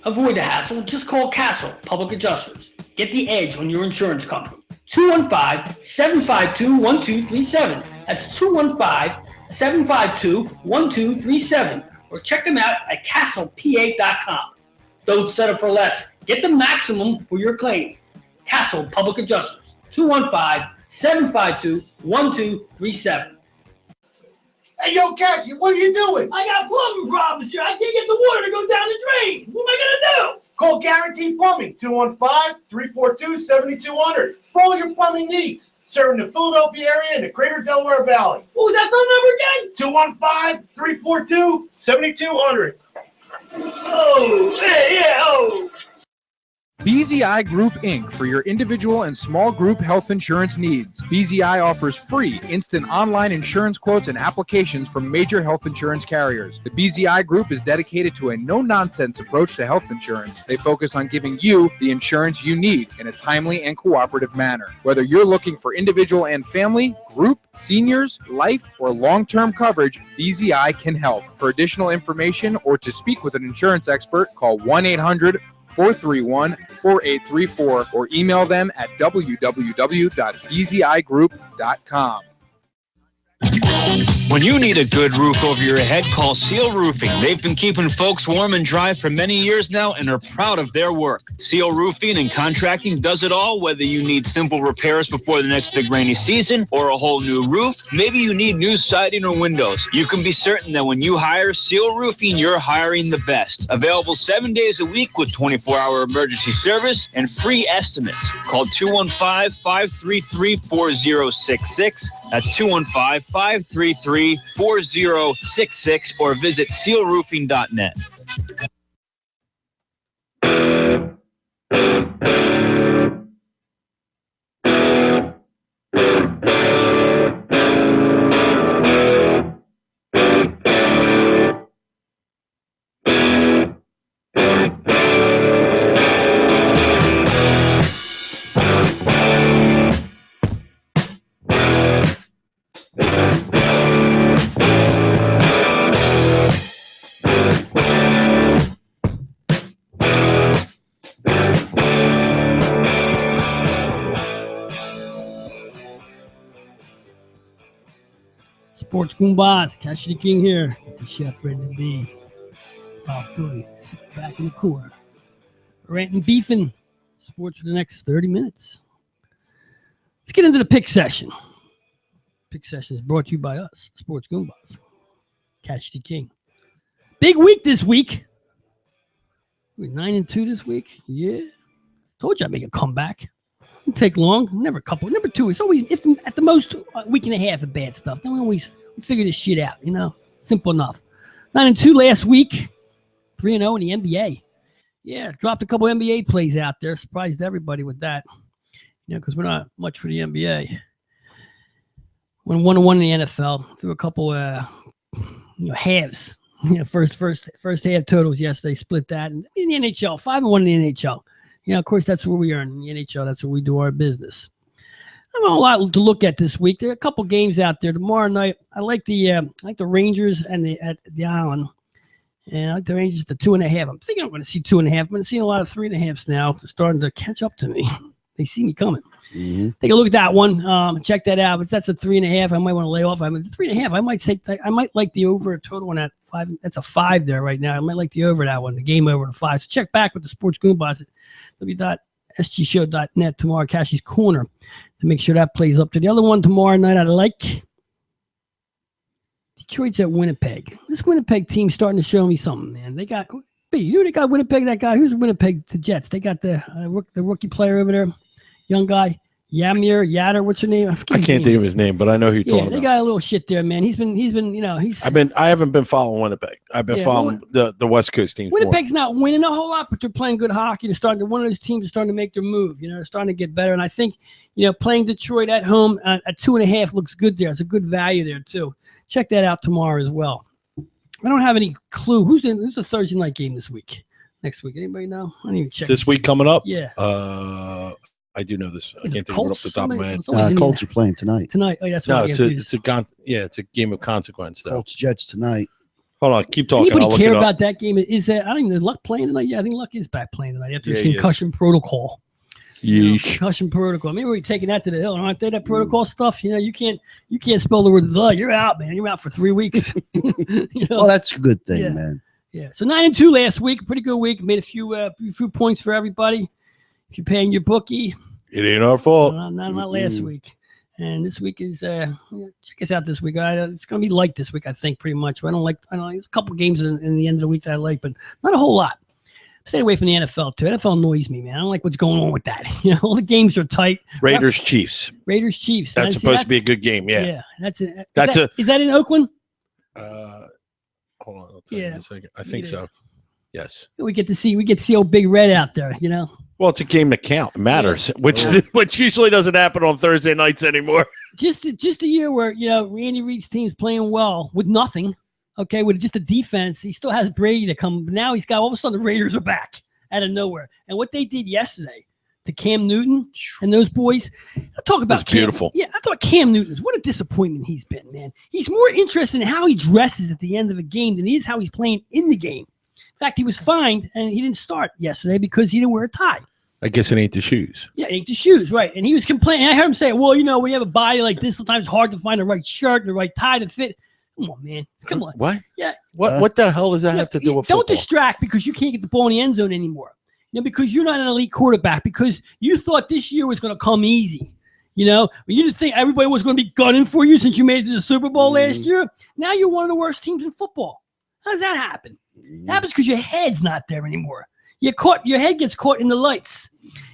S1: Avoid the hassle. Just call Castle Public Adjusters. Get the edge on your insurance company. 215-752-1237. That's 215-752-1237. Or check them out at castlepa.com. Don't settle for less. Get the maximum for your claim. Castle Public Adjusters. 215-752-1237.
S4: Hey, yo, Cassie, what are you doing?
S1: I got plumbing problems here. I can't get the water to go down the drain. What am I going to do?
S4: Call Guaranteed Plumbing, 215-342-7200 for all your plumbing needs. Serving the Philadelphia area and the greater Delaware Valley.
S1: What was that phone number again?
S4: 215-342-7200.
S1: Oh, yeah, oh.
S5: BZI Group, Inc. for your individual and small group health insurance needs. BZI offers free, instant online insurance quotes and applications from major health insurance carriers. The BZI Group is dedicated to a no-nonsense approach to health insurance. They focus on giving you the insurance you need in a timely and cooperative manner. Whether you're looking for individual and family, group, seniors, life, or long-term coverage, BZI can help. For additional information or to speak with an insurance expert, call 1-800-431-4834 or email them at www.bzigroup.com.
S6: When you need a good roof over your head, call Seal Roofing. They've been keeping folks warm and dry for many years now and are proud of their work. Seal Roofing and Contracting does it all, whether you need simple repairs before the next big rainy season or a whole new roof. Maybe you need new siding or windows. You can be certain that when you hire Seal Roofing, you're hiring the best. Available 7 days a week with 24-hour emergency service and free estimates. Call 215-533-4066. That's 215-533-4066 or visit sealroofing.net.
S1: Sports Goombahs. Cassidy King here. Get the chef Brendan B. Bob Billy. Sit back in the corner. Ranting, beefing. Sports for the next 30 minutes. Let's get into the pick session. Pick session is brought to you by us, Sports Goombahs. Cassidy King. Big week this week. We're 9-2 this week. Yeah. Told you I'd make a comeback. Didn't take long. Never a couple. Number 2. It's always, if at the most, a week and a half of bad stuff. Then we figure this shit out, you know? Simple enough. 9-2 last week. 3-0 in the NBA. Yeah, dropped a couple NBA plays out there. Surprised everybody with that. You know, because we're not much for the NBA. Went 1-1 in the NFL. Threw a couple, halves. You know, first half totals yesterday. Split that. And in the NHL, 5-1 in the NHL. You know, of course, that's where we are in the NHL. That's where we do our business. I have a lot to look at this week. There are a couple games out there tomorrow night. I like the Rangers and at the Island, and I like the Rangers at the 2.5. I'm thinking I'm going to see 2.5. I've been seeing a lot of 3.5s now. They're starting to catch up to me. They see me coming. Mm-hmm. Take a look at that one. Check that out. But that's a 3.5. I might want to lay off. I'm at 3.5. I might like the over a total on that 5. That's a 5 there right now. I might like the over that one. The game over the 5. So check back with the Sports Goombahs at w.sgshow.net tomorrow. Cashie's Corner to make sure that plays up to the other one tomorrow night. I like Detroit's at Winnipeg. This Winnipeg team's starting to show me something, man. They got Winnipeg. That guy who's Winnipeg, the Jets. They got the rookie player over there. Young guy, Yatter, what's her name?
S2: I can't think of his name, but I know who you're talking about.
S1: They got a little shit there, man. He's been,
S2: I haven't been following Winnipeg. I've been following the West Coast team.
S1: Winnipeg's not winning a whole lot, but they're playing good hockey. One of those teams is starting to make their move. You know, they're starting to get better. And I think, playing Detroit at home at 2.5 looks good there. It's a good value there too. Check that out tomorrow as well. I don't have any clue who's the Thursday night game this week. Next week, anybody know? I didn't even check.
S2: This week coming up?
S1: Yeah.
S2: I do know this. I can't think of it off the top of my head.
S3: Colts are playing tonight.
S1: Oh, that's
S2: right. It's a game of consequence though.
S3: Colts Jets tonight.
S2: Hold on, keep talking.
S1: Anybody care about that game? Is that I don't even know, is Luck playing tonight? Yeah, I think Luck is back playing tonight after his concussion protocol. Concussion protocol. Maybe we're taking that to the hill, aren't they? That protocol stuff. You can't spell the word the. You're out, man. You're out for 3 weeks.
S3: Well, that's a good thing, man.
S1: Yeah. So 9-2 last week. Pretty good week. Made a few points for everybody. If you're paying your bookie,
S2: it ain't our fault.
S1: Not last week. And this week is check us out this week. It's gonna be light this week, I think, pretty much. I don't like there's a couple games in the end of the week that I like, but not a whole lot. Stay away from the NFL too. NFL annoys me, man. I don't like what's going on with that. All the games are tight.
S2: Raiders Chiefs.
S1: That's
S2: supposed to be a good game. Yeah.
S1: Yeah. That's it.
S2: Is
S1: that in Oakland?
S2: Hold on, I'll tell you in a second. I think so. Yes. We
S1: get to see old Big Red out there,
S2: Well, it's a game that matters, which usually doesn't happen on Thursday nights anymore.
S1: Just a year where Randy Reed's team's playing well with nothing, okay, with just a defense. He still has Brady to come. Now he's got all of a sudden the Raiders are back out of nowhere, and what they did yesterday to Cam Newton and those boys. I talk about Cam.
S2: Beautiful.
S1: Yeah, I thought Cam Newton. What a disappointment he's been, man. He's more interested in how he dresses at the end of the game than he is how he's playing in the game. In fact, he was fined and he didn't start yesterday because he didn't wear a tie.
S2: I guess it ain't the shoes.
S1: Yeah, it ain't the shoes, right. And he was complaining. I heard him say, well, when you have a body like this, sometimes it's hard to find the right shirt and the right tie to fit. Come on, man. Come on.
S2: What?
S1: Yeah.
S2: What the hell does that have to do with football?
S1: Don't distract because you can't get the ball in the end zone anymore. Because you're not an elite quarterback, because you thought this year was going to come easy. You didn't think everybody was going to be gunning for you since you made it to the Super Bowl last year. Now you're one of the worst teams in football. How does that happen? It happens because your head's not there anymore. Your head gets caught in the lights.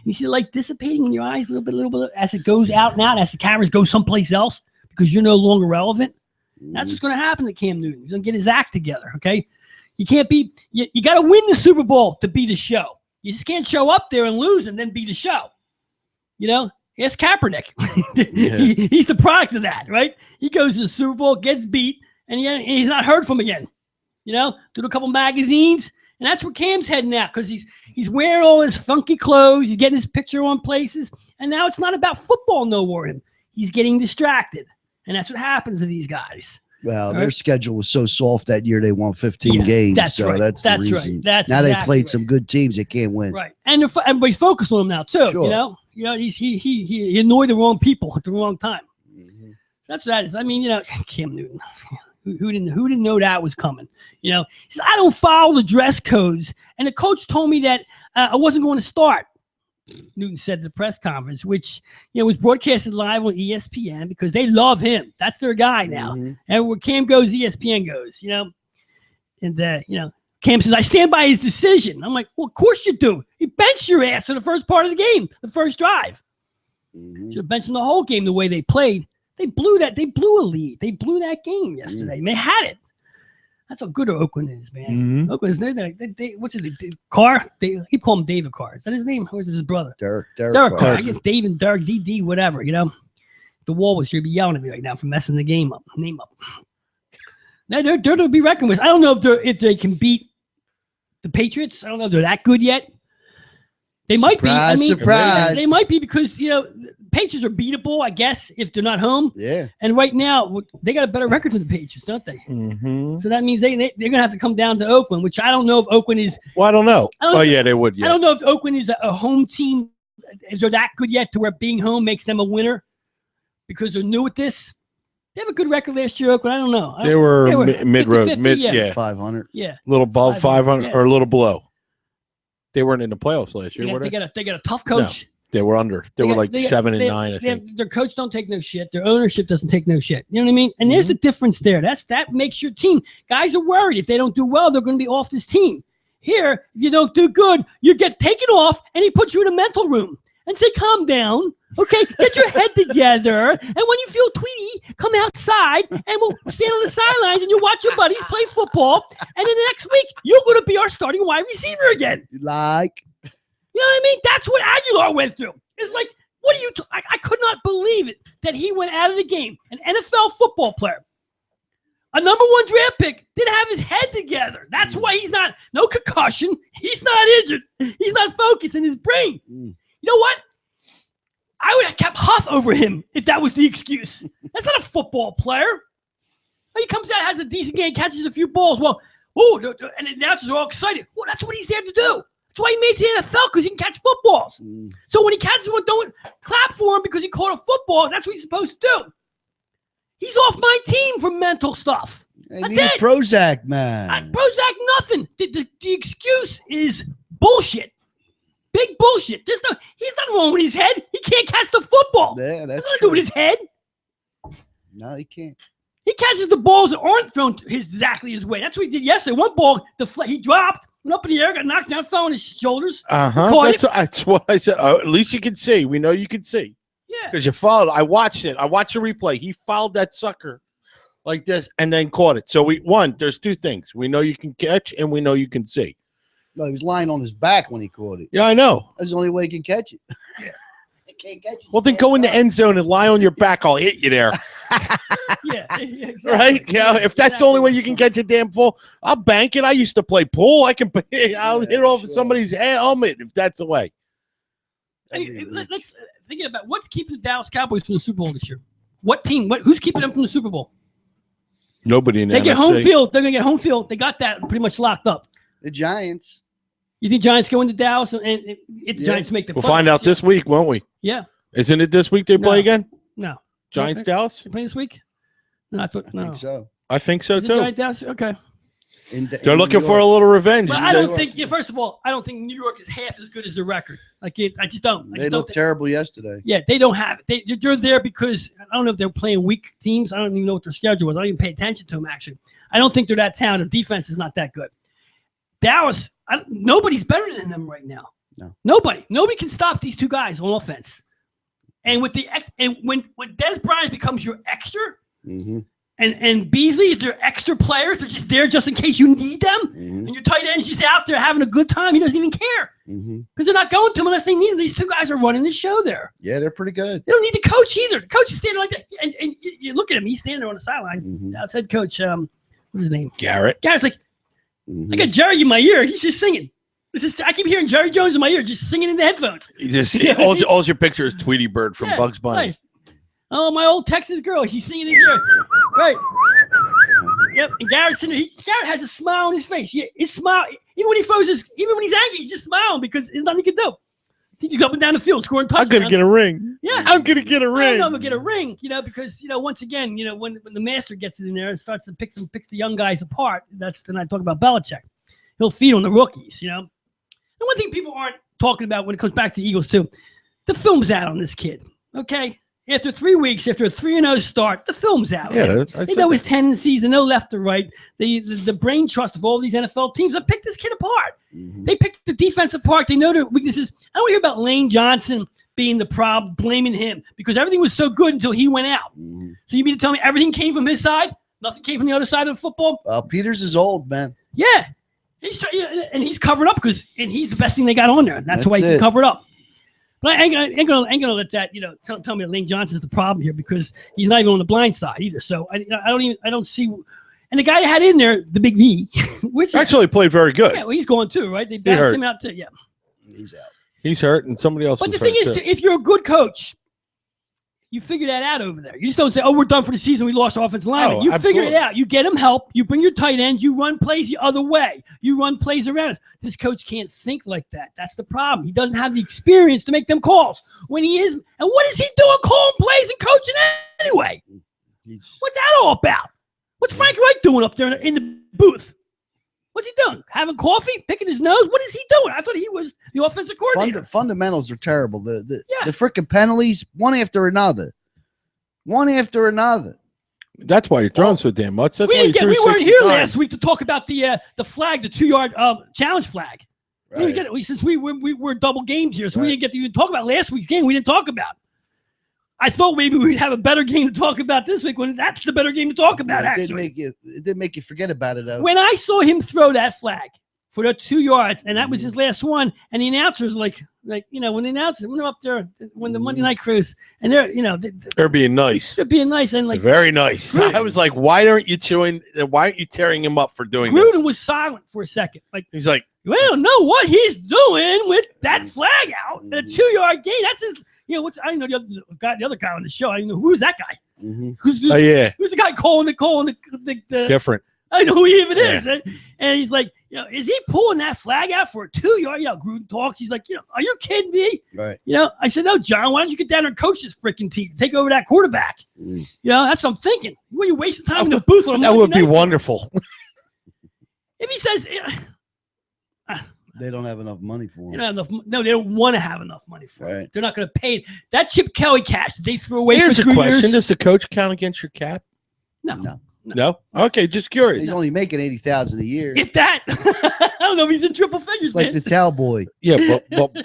S1: You see the light dissipating in your eyes a little bit as it goes out and out, as the cameras go someplace else because you're no longer relevant. That's what's going to happen to Cam Newton. He's going to get his act together, okay? You can't be – you got to win the Super Bowl to be the show. You just can't show up there and lose and then be the show. It's Kaepernick. He's the product of that, right? He goes to the Super Bowl, gets beat, and he's not heard from again. Do a couple magazines, and that's where Cam's heading out because he's wearing all his funky clothes. He's getting his picture on places, and now it's not about football no more. He's getting distracted, and that's what happens to these guys.
S3: Well, their schedule was so soft that year they won 15 games.
S1: That's right.
S3: That's the reason.
S1: Right.
S3: Now they played some good teams. They can't win.
S1: Right, and everybody's focused on him now too. Sure. He annoyed the wrong people at the wrong time. Mm-hmm. That's what that is. I mean, Cam Newton. Who didn't know that was coming? He says, I don't follow the dress codes, and the coach told me that I wasn't going to start. Newton said at the press conference, which was broadcasted live on ESPN because they love him. That's their guy now. Mm-hmm. And where Cam goes, ESPN goes. And Cam says, I stand by his decision. I'm like, well, of course you do. He benched your ass for the first part of the game, the first drive. Mm-hmm. Should have benched him the whole game the way they played. They blew that. They blew a lead. They blew that game yesterday. And they had it. That's how good Oakland is, man. Mm-hmm. Oakland is they what's his name? Carr? He called him David Carr. Is that his name? Or is it his brother?
S3: Derek
S1: Carr. I guess Dave and Derek, DD, whatever. The wall was here be yelling at me right now for messing the name up. They're to be reckoned with. I don't know if they can beat the Patriots. I don't know if they're that good yet. They might be. I mean, surprise. They might be because Patriots are beatable, I guess, if they're not home.
S3: Yeah.
S1: And right now, they got a better record than the Patriots, don't they?
S2: Mm-hmm.
S1: So that means they're going to have to come down to Oakland, which I don't know if Oakland is.
S2: Well, I don't know. They would. Yeah.
S1: I don't know if Oakland is a home team. If they're that good yet to where being home makes them a winner because they're new at this. They have a good record last year, Oakland. I don't know.
S2: They were mid-road,
S3: 500.
S1: Yeah.
S2: A little above 500 or a little below. They weren't in the playoffs last year, were they?
S1: They got a tough coach.
S2: No, they were under. They were like 7 and 9, I think.
S1: Their coach don't take no shit. Their ownership doesn't take no shit. You know what I mean? And there's the difference there. That makes your team. Guys are worried if they don't do well, they're going to be off this team. Here, if you don't do good, you get taken off, and he puts you in a mental room and say, "Calm down, okay? Get your head together, and when you feel tweety, come outside, and we'll stand on the sidelines, and you'll watch your buddies play football, and then the next week, you're going to be our starting wide receiver again."
S3: You know
S1: what I mean? That's what Aguilar went through. It's like, what are you? I could not believe it that he went out of the game. An NFL football player, a number 1 draft pick, didn't have his head together. That's why he's not no concussion. He's not injured. He's not focused in his brain. You know what? I would have kept Huff over him if that was the excuse. That's not a football player. He comes out, has a decent game, catches a few balls. Well, and the announcers are all excited. Well, that's what he's there to do. That's why he made it to the NFL, because he can catch footballs. So when he catches one, don't clap for him because he caught a football. That's what he's supposed to do. He's off my team for mental stuff. That's it.
S3: Prozac, man.
S1: Prozac, nothing. The excuse is bullshit. Big bullshit. He's not wrong with his head. He can't catch the football.
S3: Yeah, that's
S1: nothing to do with his head.
S3: No, he can't.
S1: He catches the balls that aren't thrown exactly his way. That's what he did yesterday. One ball, he dropped, went up in the air, got knocked down, fell on his shoulders.
S2: That's what I said. At least you can see. We know you can see.
S1: Yeah.
S2: Because you fouled. I watched it. I watched the replay. He fouled that sucker like this and then caught it. So there's 2 things. We know you can catch and we know you can see.
S3: No, he was lying on his back when he caught it.
S2: Yeah, I know.
S3: That's the only way he can catch it.
S1: Yeah.
S3: He can't catch it.
S2: Well, then go in the end zone and lie on your back. I'll hit you there.
S1: Yeah, exactly.
S2: Right? Yeah. If that's the only way you can catch a damn ball, I'll bank it. I used to play pool. I'll hit off somebody's helmet if that's the way.
S1: Let's thinking about what's keeping the Dallas Cowboys from the Super Bowl this year. What team? Who's keeping them from the Super Bowl?
S2: Nobody in the
S1: They get home field. They're going to get home field. They got that pretty much locked up.
S3: The Giants.
S1: You think Giants go into Dallas and if the Giants make the
S2: We'll find out this week, won't we?
S1: Yeah.
S2: Isn't it this week they play again?
S1: No.
S2: Giants Dallas?
S1: They play this week? No, I think so.
S2: I think so too.
S1: Giants Dallas? Okay.
S2: They're looking for a little revenge.
S1: But I don't think. First of all, I don't think New York is half as good as their record. I just don't.
S3: They looked terrible yesterday.
S1: Yeah, they don't have it. They're there because I don't know if they're playing weak teams. I don't even know what their schedule was. I don't even pay attention to them actually. I don't think they're that talented. Their defense is not that good. Dallas, nobody's better than them right now.
S3: No.
S1: Nobody can stop these 2 guys on offense. And when Des Bryant becomes your extra, and Beasley is their extra players, they're just there just in case you need them, and your tight end's just out there having a good time. He doesn't even care because they're not going to him unless they need him. These 2 guys are running the show there.
S3: Yeah, they're pretty good.
S1: They don't need the coach either. The coach is standing like that, and you look at him. He's standing there on the sideline. Now, head coach, what's his name?
S2: Garrett's
S1: like, I got Jerry in my ear. He's just singing. I keep hearing Jerry Jones in my ear, just singing in the headphones.
S2: All your picture is Tweety Bird from Bugs Bunny.
S1: Right. Oh, my old Texas girl. She's singing in his ear. Right. Yep. And Garrett's sitting there. Garrett has a smile on his face. Yeah, his smile. Even when he's angry, he's just smiling because there's nothing he can do. He's just up and down the field scoring touchdowns.
S2: I'm gonna get a ring.
S1: Yeah,
S2: I'm gonna get a
S1: I don't
S2: ring.
S1: know if I'm gonna get a ring, because once again, when the master gets it in there and starts to pick the young guys apart, that's then I talk about Belichick. He'll feed on the rookies, And one thing people aren't talking about when it comes back to the Eagles too, the film's out on this kid. Okay, after 3 weeks, after a 3-0 start, the film's out.
S2: Yeah,
S1: they know his tendencies. They know left to right. The brain trust of all these NFL teams have picked this kid apart.
S3: Mm-hmm.
S1: They picked the defense apart. They know their weaknesses. I don't hear about Lane Johnson being the problem, blaming him because everything was so good until he went out.
S3: Mm-hmm.
S1: So you mean to tell me everything came from his side? Nothing came from the other side of the football?
S3: Peters is old, man.
S1: Yeah. He's covered up and he's the best thing they got on there. And that's why he can cover it up. But I ain't gonna let that tell me that Lane Johnson's the problem here because he's not even on the blind side either. So I don't see. And the guy they had in there, the big V, which
S2: actually played very good.
S1: Yeah, well, he's going too, right? They bounced him out too. Yeah,
S3: he's out.
S2: He's hurt, and somebody else.
S1: But the thing is, if you're a good coach, you figure that out over there. You just don't say, "Oh, we're done for the season. We lost our offensive lineman." You figure it out. You get him help. You bring your tight ends. You run plays the other way. You run plays around us. This coach can't think like that. That's the problem. He doesn't have the experience to make them calls. When he is, and what is he doing calling plays and coaching anyway? What's that all about? What's Frank Reich doing up there in the booth? What's he doing? Having coffee? Picking his nose? What is he doing? I thought he was the offensive coordinator.
S3: Fundamentals are terrible. The freaking penalties, one after another.
S2: That's why you're throwing so damn much. That's
S1: we weren't here last week to talk about the flag, the 2-yard challenge flag. Right. Since we were double games here, so we didn't get to even talk about last week's game. We didn't talk about. I thought maybe we'd have a better game to talk about this week when that's the better game to talk about.
S3: It didn't make you forget about it though.
S1: When I saw him throw that flag for the 2 yards, and that was his last one, and the announcers when the announcers went up there when the Monday Night Cruise, and they're
S2: being nice.
S1: They're being nice and like
S2: very nice. I was like, why aren't you tearing him up for doing
S1: Gruden
S2: this?
S1: was silent for a second. Like
S2: he's like,
S1: we don't know what he's doing with that flag out. A 2-yard gain. That's his. I didn't know the other guy on the show. I didn't know who's that guy.
S3: Mm-hmm.
S1: Who's the guy calling the
S2: different?
S1: I know who he even is. And he's like, is he pulling that flag out for a 2-yard? Gruden talks. He's like, are you kidding me?
S3: Right.
S1: I said, no, John, why don't you get down there and coach this freaking team? Take over that quarterback. That's what I'm thinking. What are you wasting time in the booth on?
S2: That would be wonderful.
S1: If he says,
S3: they don't have enough money for him.
S1: They don't want to have enough money for him.
S3: Right.
S1: They're not going to pay it. That Chip Kelly cash that they threw away.
S2: Here's
S1: for
S2: a
S1: 3
S2: question:
S1: years.
S2: does the coach count against your cap?
S1: No.
S2: Okay, just curious.
S3: He's only making $80,000 a year.
S1: If that, I don't know if he's in triple figures.
S3: It's like the towel boy.
S2: Yeah, but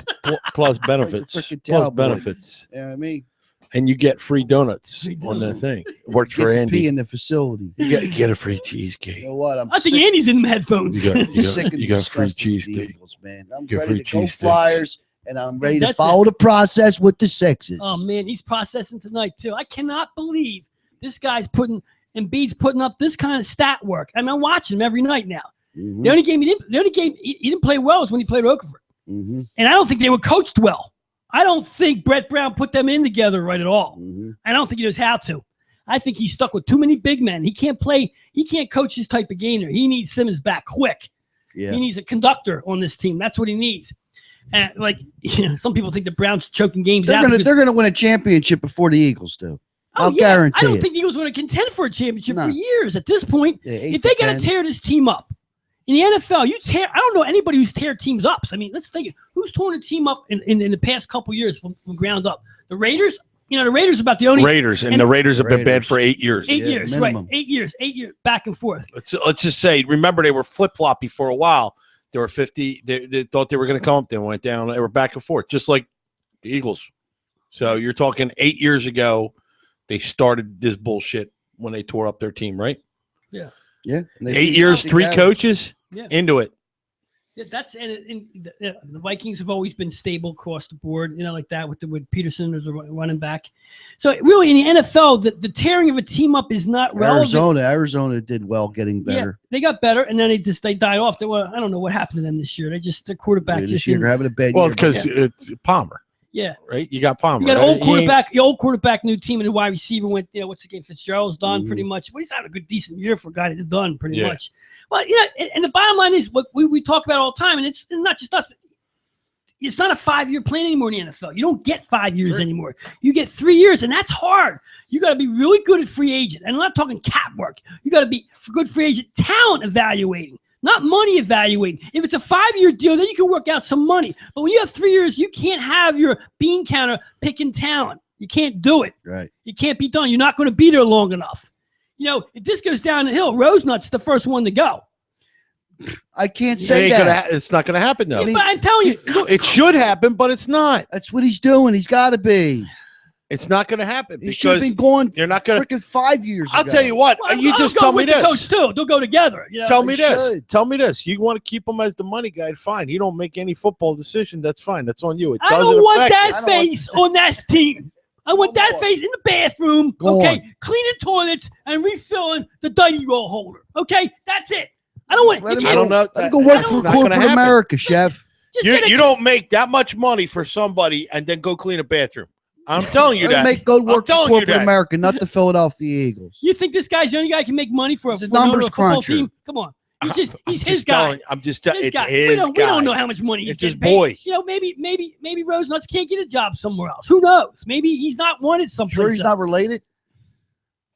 S2: plus benefits.
S3: Like
S2: plus benefits.
S3: You know what I mean?
S2: And you get free donuts on that thing. Works for Andy.
S3: Pee in the facility.
S2: You get a free cheesecake.
S3: You know what?
S1: I think Andy's in headphones.
S2: You got free cheesecake.
S3: Man, I'm ready to go Flyers, and I'm ready to follow the process with the Sixers.
S1: Oh man, he's processing tonight too. I cannot believe this guy's Embiid's putting up this kind of stat work. I mean, I'm watching him every night now.
S3: Mm-hmm.
S1: The only game he didn't play well was when he played Okafor,
S3: and
S1: I don't think they were coached well. I don't think Brett Brown put them in together right at all. I don't think he knows how to. I think he's stuck with too many big men. He can't play. He can't coach this type of game. He needs Simmons back quick.
S3: Yeah.
S1: He needs a conductor on this team. That's what he needs. And some people think the Browns choking games
S3: they're gonna win a championship before the Eagles do. I'll guarantee.
S1: I don't
S3: it.
S1: think the Eagles want to contend for a championship for years at this point.
S3: Yeah,
S1: if they got to tear this team up in the NFL, I don't know anybody who's tear teams up. I mean, let's think who's torn a team up in the past couple years from ground up. The Raiders. The Raiders are about the only
S2: Raiders, and the Raiders have been bad for 8 years.
S1: 8 years,
S3: minimum.
S1: right? 8 years, back and forth.
S2: Let's just say, remember they were flip floppy for a while. They were 50. They thought they were going to come up. They went down. They were back and forth, just like the Eagles. So you're talking 8 years ago. They started this bullshit when they tore up their team, right?
S1: Yeah.
S2: 8 years, 3 coaches into it.
S1: Yeah, the Vikings have always been stable across the board, like that with Peterson as a running back. So really, in the NFL, the tearing of a team up is not relevant.
S3: Arizona did well, getting better.
S1: Yeah, they got better, and then they died off. I don't know what happened to them this year. Their quarterback
S3: this year having a bad year.
S2: Well, because it's Palmer.
S1: Yeah.
S2: Right? You got Palmer.
S1: You got an old quarterback, new team, and the wide receiver went, what's the game? Fitzgerald's done pretty much. Well, he's had a good, decent year for a guy that's done pretty much. Well, and the bottom line is what we talk about all the time, and it's not just us. it's not a 5-year plan anymore in the NFL. You don't get 5 years anymore. You get 3 years, and that's hard. You got to be really good at free agent. And I'm not talking cap work. You got to be good free agent talent evaluating, not money evaluating. If it's a 5-year deal, then you can work out some money. But when you have 3 years, you can't have your bean counter picking talent. You can't do it.
S3: Right.
S1: You can't be done. You're not going to be there long enough. You know, if this goes down the hill, Rosenut's the first one to go.
S3: I can't say that.
S2: It's not going to happen, though.
S1: Yeah, but I'm telling you.
S2: It should happen, but it's not.
S3: That's what he's doing. He's got to be.
S2: It's not going to happen
S3: He should have
S2: because
S3: been gone
S2: you're not going to.
S3: freaking 5 years
S2: I'll
S3: ago.
S2: tell you what.
S1: Well,
S2: You just
S1: I'll
S2: tell
S1: go
S2: me
S1: with the
S2: this.
S1: coach too. They'll go together. You know?
S2: Tell me
S3: They
S2: this.
S3: should.
S2: Tell me this. You want to keep him as the money guy? Fine. He don't make any football decision. That's fine. That's on you. It
S1: I
S2: doesn't
S1: don't want
S2: affect
S1: that
S2: me.
S3: I don't want-
S1: face on that team. I want that
S3: on.
S1: face in the bathroom,
S3: Go
S1: okay?
S3: on.
S1: Cleaning toilets and refilling the dining roll holder, okay? That's it. I don't want
S3: Let him
S2: I don't know.
S3: Let him go work
S2: That's
S3: for
S2: not gonna
S3: corporate
S2: happen.
S3: America, chef.
S2: You don't make that much money for somebody and then go clean a bathroom. I'm telling you
S3: Let him
S2: that.
S3: make good work for
S2: telling you
S3: corporate
S2: that.
S3: America, not the Philadelphia Eagles.
S1: You think this guy's the only guy who can make money for a
S3: He's a
S1: football
S3: numbers
S1: football
S3: cruncher.
S1: team? Come on. He's
S2: I'm
S1: his
S2: just
S1: guy.
S2: telling- I'm just telling.
S1: His
S2: It's
S1: guy.
S2: his
S1: we
S2: guy.
S1: don't know how much money he's
S2: It's his
S1: getting paid.
S2: boy.
S1: You know, maybe Rosenuts can't get a job somewhere else. Who knows? Maybe he's not wanted someplace
S3: Sure, he's
S1: else.
S3: not related.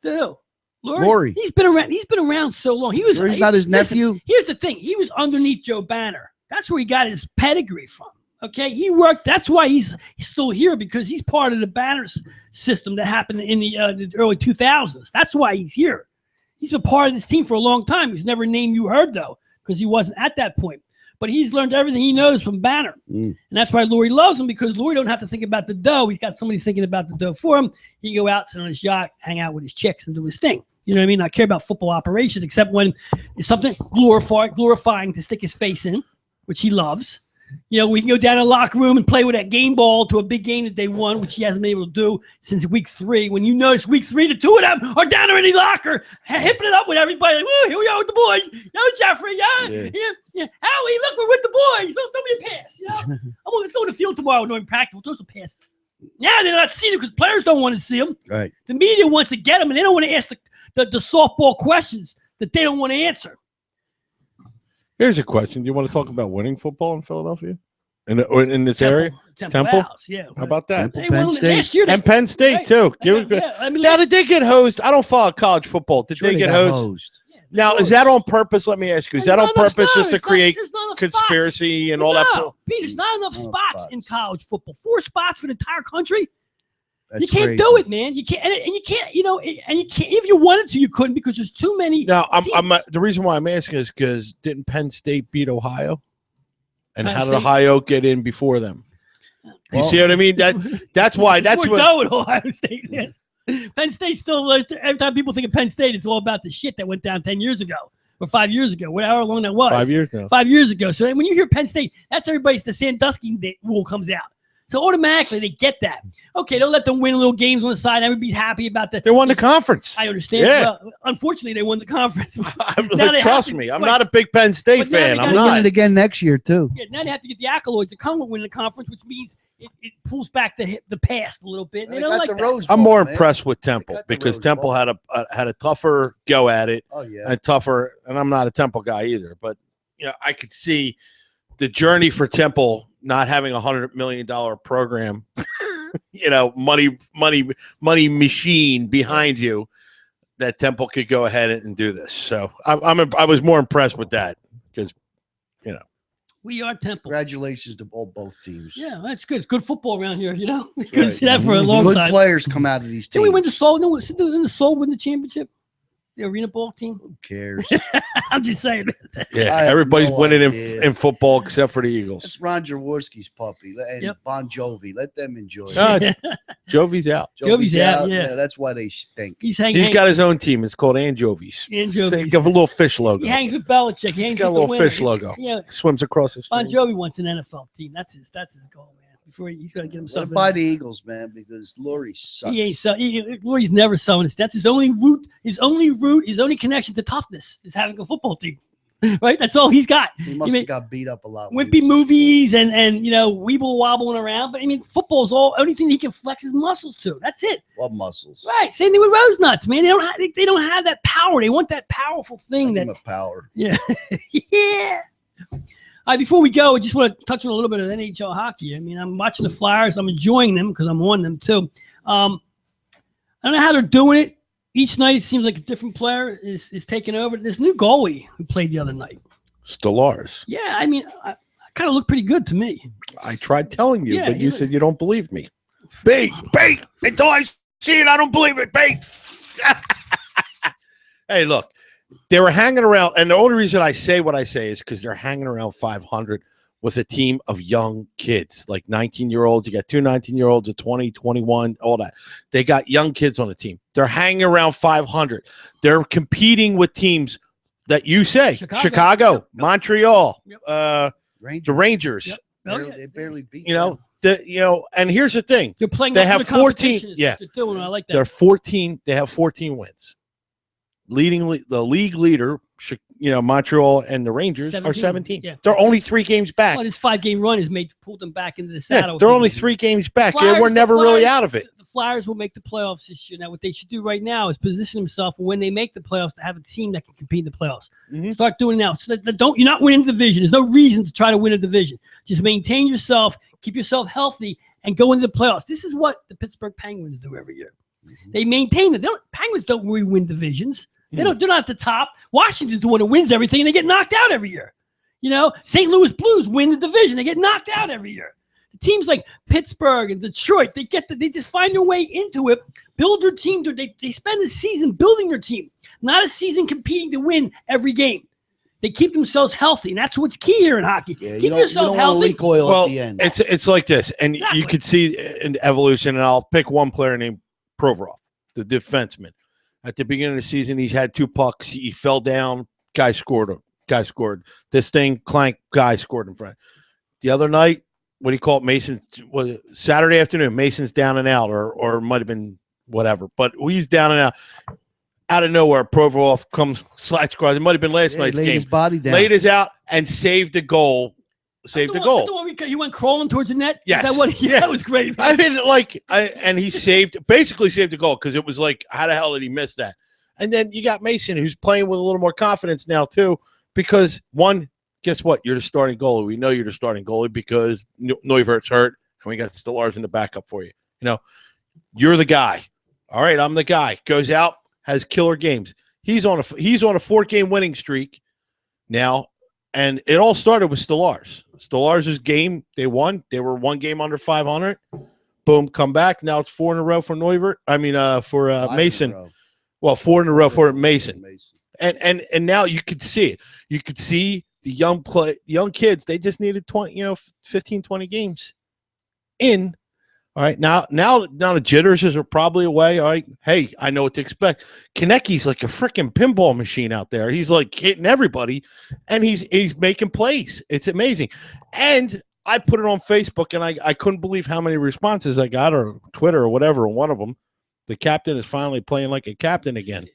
S1: Who?
S3: Lori.
S1: He's been around so long. He was
S3: Sure, he's not his
S1: listen,
S3: nephew.
S1: Here's the thing. He was underneath Joe Banner. That's where he got his pedigree from. Okay, he worked. That's why he's still here, because he's part of the Banner system that happened in the early 2000s. That's why he's here. He's been part of this team for a long time. He's never named you heard, though, because he wasn't at that point. But he's learned everything he knows from Banner. And that's why Lori loves him, because Lori don't have to think about the dough. He's got somebody thinking about the dough for him. He can go out, sit on his yacht, hang out with his chicks, and do his thing. You know what I mean? Not care about football operations, except when it's something glorifying to stick his face in, which he loves. You know, we can go down in the locker room and play with that game ball to a big game that they won, which he hasn't been able to do since week 3. When you notice week 3, the two of them are down there in the locker, hipping it up with everybody. Like, woo, here we are with the boys. Yo, Jeffrey, yeah. Howie, look, we're with the boys. Don't throw me a pass. You know, I'm going to go to the field tomorrow during practice. We'll throw some passes. Now they're not seeing them because players don't want to see them.
S3: Right.
S1: The media wants to get them, and they don't want to ask the softball questions that they don't want to answer.
S2: Here's a question. Do you want to talk about winning football in Philadelphia? In this area? Temple?
S1: House, yeah.
S2: How about that?
S1: They
S3: Penn
S1: won
S3: State.
S1: last year.
S2: And Penn State,
S1: Right.
S2: too.
S1: I mean,
S2: Now, did they get hosed? I don't follow college football. Did
S3: Sure,
S2: they get
S3: got
S2: hosed? Now, is that on purpose? Let me ask you. Is that on purpose just to create conspiracy and all that?
S1: Pete, there's not enough
S3: Not enough
S1: spots
S3: spots.
S1: in college football. 4 spots for the entire country.
S3: That's
S1: You can't
S3: crazy.
S1: do it, man. You can't, and you can't. You know, and you can't. If you wanted to, you couldn't, because there's too many.
S2: Now, I'm
S1: teams.
S2: the reason why I'm asking is because didn't Penn State beat Ohio? And
S1: Penn
S2: how did
S1: State?
S2: Ohio get in before them? You
S3: Well-
S2: see what I mean? That's why.
S1: It's
S2: That's
S1: more
S2: what.
S1: dough with Ohio State. Man. Penn State still. Every time people think of Penn State, it's all about the shit that went down 10 years ago or 5 years ago, however long that was.
S2: 5 years now.
S1: 5 years ago. So when you hear Penn State, that's everybody's the Sandusky rule comes out. So automatically they get that. Okay, they'll let them win little games on the side. Everybody's happy about that.
S2: They won the conference.
S1: I understand.
S2: Yeah.
S1: Well, unfortunately, they won the conference.
S2: I'm
S1: Now they
S2: trust
S1: have to-
S2: me. I'm
S1: but-
S2: not a big Penn State
S1: but now they
S2: fan.
S1: gotta
S2: I'm
S3: They're
S1: get
S3: winning
S2: not.
S3: it again next year, too.
S1: Yeah, now they have to get the accolades to come and win the conference, which means it pulls back the past a little bit. They don't like that.
S3: Rose
S2: I'm
S3: Bowl,
S2: more
S3: man.
S2: impressed with Temple
S3: got the
S2: because
S3: Rose
S2: Temple
S3: Bowl.
S2: had a tougher go at it.
S3: Oh, yeah.
S2: And tougher, and I'm not a Temple guy either, but you know, I could see the journey for Temple not having $100 million program, you know, money machine behind you, that Temple could go ahead and do this. So I was more impressed with that because, you know,
S1: We are Temple.
S3: Congratulations to both teams.
S1: Yeah, that's good. Good football around here, you know. We
S3: That's
S1: couldn't
S3: right.
S1: see that for a long
S3: Good
S1: time.
S3: players come out of these
S1: Did we win
S3: teams.
S1: the Soul? No, didn't the Soul win the championship? The arena ball team?
S3: Who cares?
S1: I'm just saying.
S2: yeah,
S3: I have
S2: everybody's
S3: no
S2: winning
S3: idea.
S2: in football except for the Eagles.
S3: That's Ron Jaworski's puppy and
S1: Yep.
S3: Bon Jovi. Let them enjoy it.
S2: Uh, Jovi's out.
S1: Jovi's out, yeah.
S3: That's why they stink.
S1: He's hanging.
S2: He's got his own team. It's called Anchovies.
S1: Anchovies.
S2: Think of a little fish logo.
S1: He hangs with Belichick. He hangs
S2: got a
S1: with the
S2: little
S1: winner.
S2: fish logo.
S1: Yeah,
S2: Swims across the
S1: Bon
S2: street.
S1: Jovi wants an NFL team. That's his goal, man. Before he's got to get
S3: Let
S1: himself.
S3: him buy the Eagles, man, because Laurie sucks.
S1: He ain't so. He's never selling us. That's his only route. His only connection to toughness is having a football team. Right? That's all he's got.
S3: He must
S1: mean-
S3: have got beat up a lot. when he
S1: Wimpy
S3: was-
S1: movies and you know weeble wobbling around, but I mean football's only thing he can flex his muscles to. That's it.
S3: What muscles?
S1: Right. Same thing with Rose Nuts, man. They don't have that power. They want that powerful thing.
S3: Give
S1: That
S3: him a power.
S1: yeah. Yeah. Before we go, I just want to touch on a little bit of NHL hockey. I mean, I'm watching the Flyers. I'm enjoying them because I'm on them too. I don't know how they're doing it. Each night, it seems like a different player is taking over. This new goalie who played the other night.
S2: Stolarz.
S1: Yeah, I mean, I kind of looked pretty good to me.
S2: I tried telling you, but you said you don't believe me. Bait. Until I see it, I don't believe it. Bait. Hey, look, they were hanging around, and the only reason I say what I say is because they're hanging around 500 with a team of young kids, like 19-year-olds. You got 2 19-year-olds, a 20, 21, all that. They got young kids on the team. They're hanging around 500. They're competing with teams that you say, Chicago, yep. Montreal,
S3: Rangers.
S2: the Rangers.
S1: Yep.
S3: They barely beat
S2: And here's the thing.
S1: They're playing.
S2: They have 14.
S1: Yeah, they're doing. I like that.
S2: They're 14. They have 14 wins. Leading the league leader, Montreal and the Rangers are 17. Yeah. They're only 3 games back.
S1: Well, this 5-game run has pulled them back into the saddle.
S2: Yeah, they're only 3 games back. They were never really out of it.
S1: The Flyers will make the playoffs this year. Now, what they should do right now is position themselves when they make the playoffs to have a team that can compete in the playoffs. Mm-hmm. Start doing it now. So you're not winning the division. There's no reason to try to win a division. Just maintain yourself, keep yourself healthy, and go into the playoffs. This is what the Pittsburgh Penguins do every year. Mm-hmm. They maintain it. Penguins don't really win divisions. They're not at the top. Washington's the one who wins everything, and they get knocked out every year. St. Louis Blues win the division. They get knocked out every year. The teams like Pittsburgh and Detroit, they just find their way into it, build their team. They spend the season building their team, not a season competing to win every game. They keep themselves healthy, and that's what's key here in hockey.
S3: Yeah,
S1: keep yourself healthy.
S3: Leak oil at the end.
S2: It's like this, and you could see an evolution, and I'll pick one player named Provorov, the defenseman. At the beginning of the season, he had 2 pucks. He fell down. Guy scored. This thing, clank, guy scored in front. The other night, what do you call it? Mason was Saturday afternoon. Mason's down and out, or it might have been whatever. But he's down and out. Out of nowhere, Provorov comes, slide across. It might have been last night's game.
S3: His body down.
S2: Laid his out and saved the goal. Saved the goal.
S1: The one he went crawling towards the net?
S2: Yes.
S1: That was great.
S2: I mean, and he basically saved the goal because it was like, how the hell did he miss that? And then you got Mason, who's playing with a little more confidence now, too, because, one, guess what? You're the starting goalie. We know you're the starting goalie because Neuvirth's hurt, and we got Stolarz in the backup for you. You're the guy. All right, I'm the guy. Goes out, has killer games. He's on a 4-game winning streak now. And it all started with Stolarz. Stolarz's game, they won. They were 1 game under 500. Boom, come back. Now it's 4 in a row for Neuvirth. For Mason. Well, 4 in a row for Mason. And now you could see it. You could see the young kids. They just needed 15, 20 games in. All right, now the jitters are probably away. All right, hey, I know what to expect. Konecny's like a freaking pinball machine out there. He's like hitting everybody, and he's making plays. It's amazing. And I put it on Facebook, and I couldn't believe how many responses I got, or Twitter or whatever. One of them, the captain is finally playing like a captain again,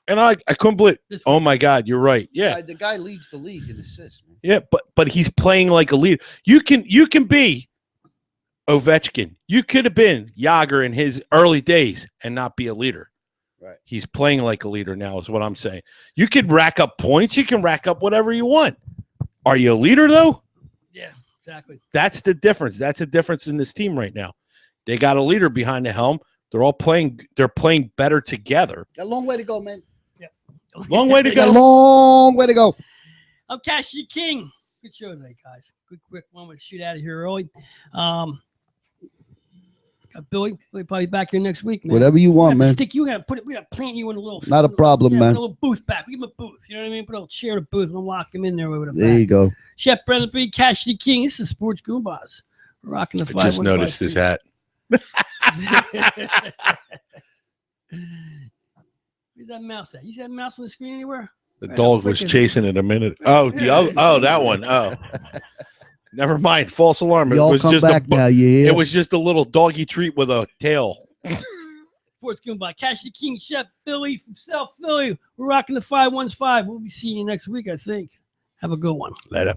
S2: and I couldn't believe. Oh my God, you're right. Yeah,
S3: the guy leads the league in assists. Man.
S2: Yeah, but he's playing like a leader. You can be Ovechkin. You could have been Yager in his early days and not be a leader.
S3: Right.
S2: He's playing like a leader now is what I'm saying. You can rack up points. You can rack up whatever you want. Are you a leader, though?
S1: Yeah, exactly.
S2: That's the difference. That's the difference in this team right now. They got a leader behind the helm. They're all playing. They're playing better together.
S3: Got a long way to go, man.
S1: Yeah.
S2: Long way to go.
S3: A long way to go.
S1: I'm Cashy King. Good show today, guys. Good, quick one. We'll shoot out of here early. Billy probably back here next week, man.
S3: Whatever you want, man.
S1: We gotta plant you in a little.
S3: Not a problem, man.
S1: Put a little booth back. We give him a booth. You know what I mean? Put a little chair in a booth and lock him in there with him.
S3: There you go.
S1: Chef Brendan B, Cashy King. This is Sports Goombahs. We're rocking the 5.
S2: I just noticed his hat.
S1: Where's that mouse at? You see that mouse on the screen anywhere?
S2: The dog was chasing it a minute. Oh, that one. Oh. Never mind. False alarm.
S3: It was just now. You hear?
S2: It was just a little doggy treat with a tail.
S1: Sports Goombahs. Cashy King, Chef Billy from South Philly. We're rocking the 515. We'll be seeing you next week, I think. Have a good one.
S2: Later.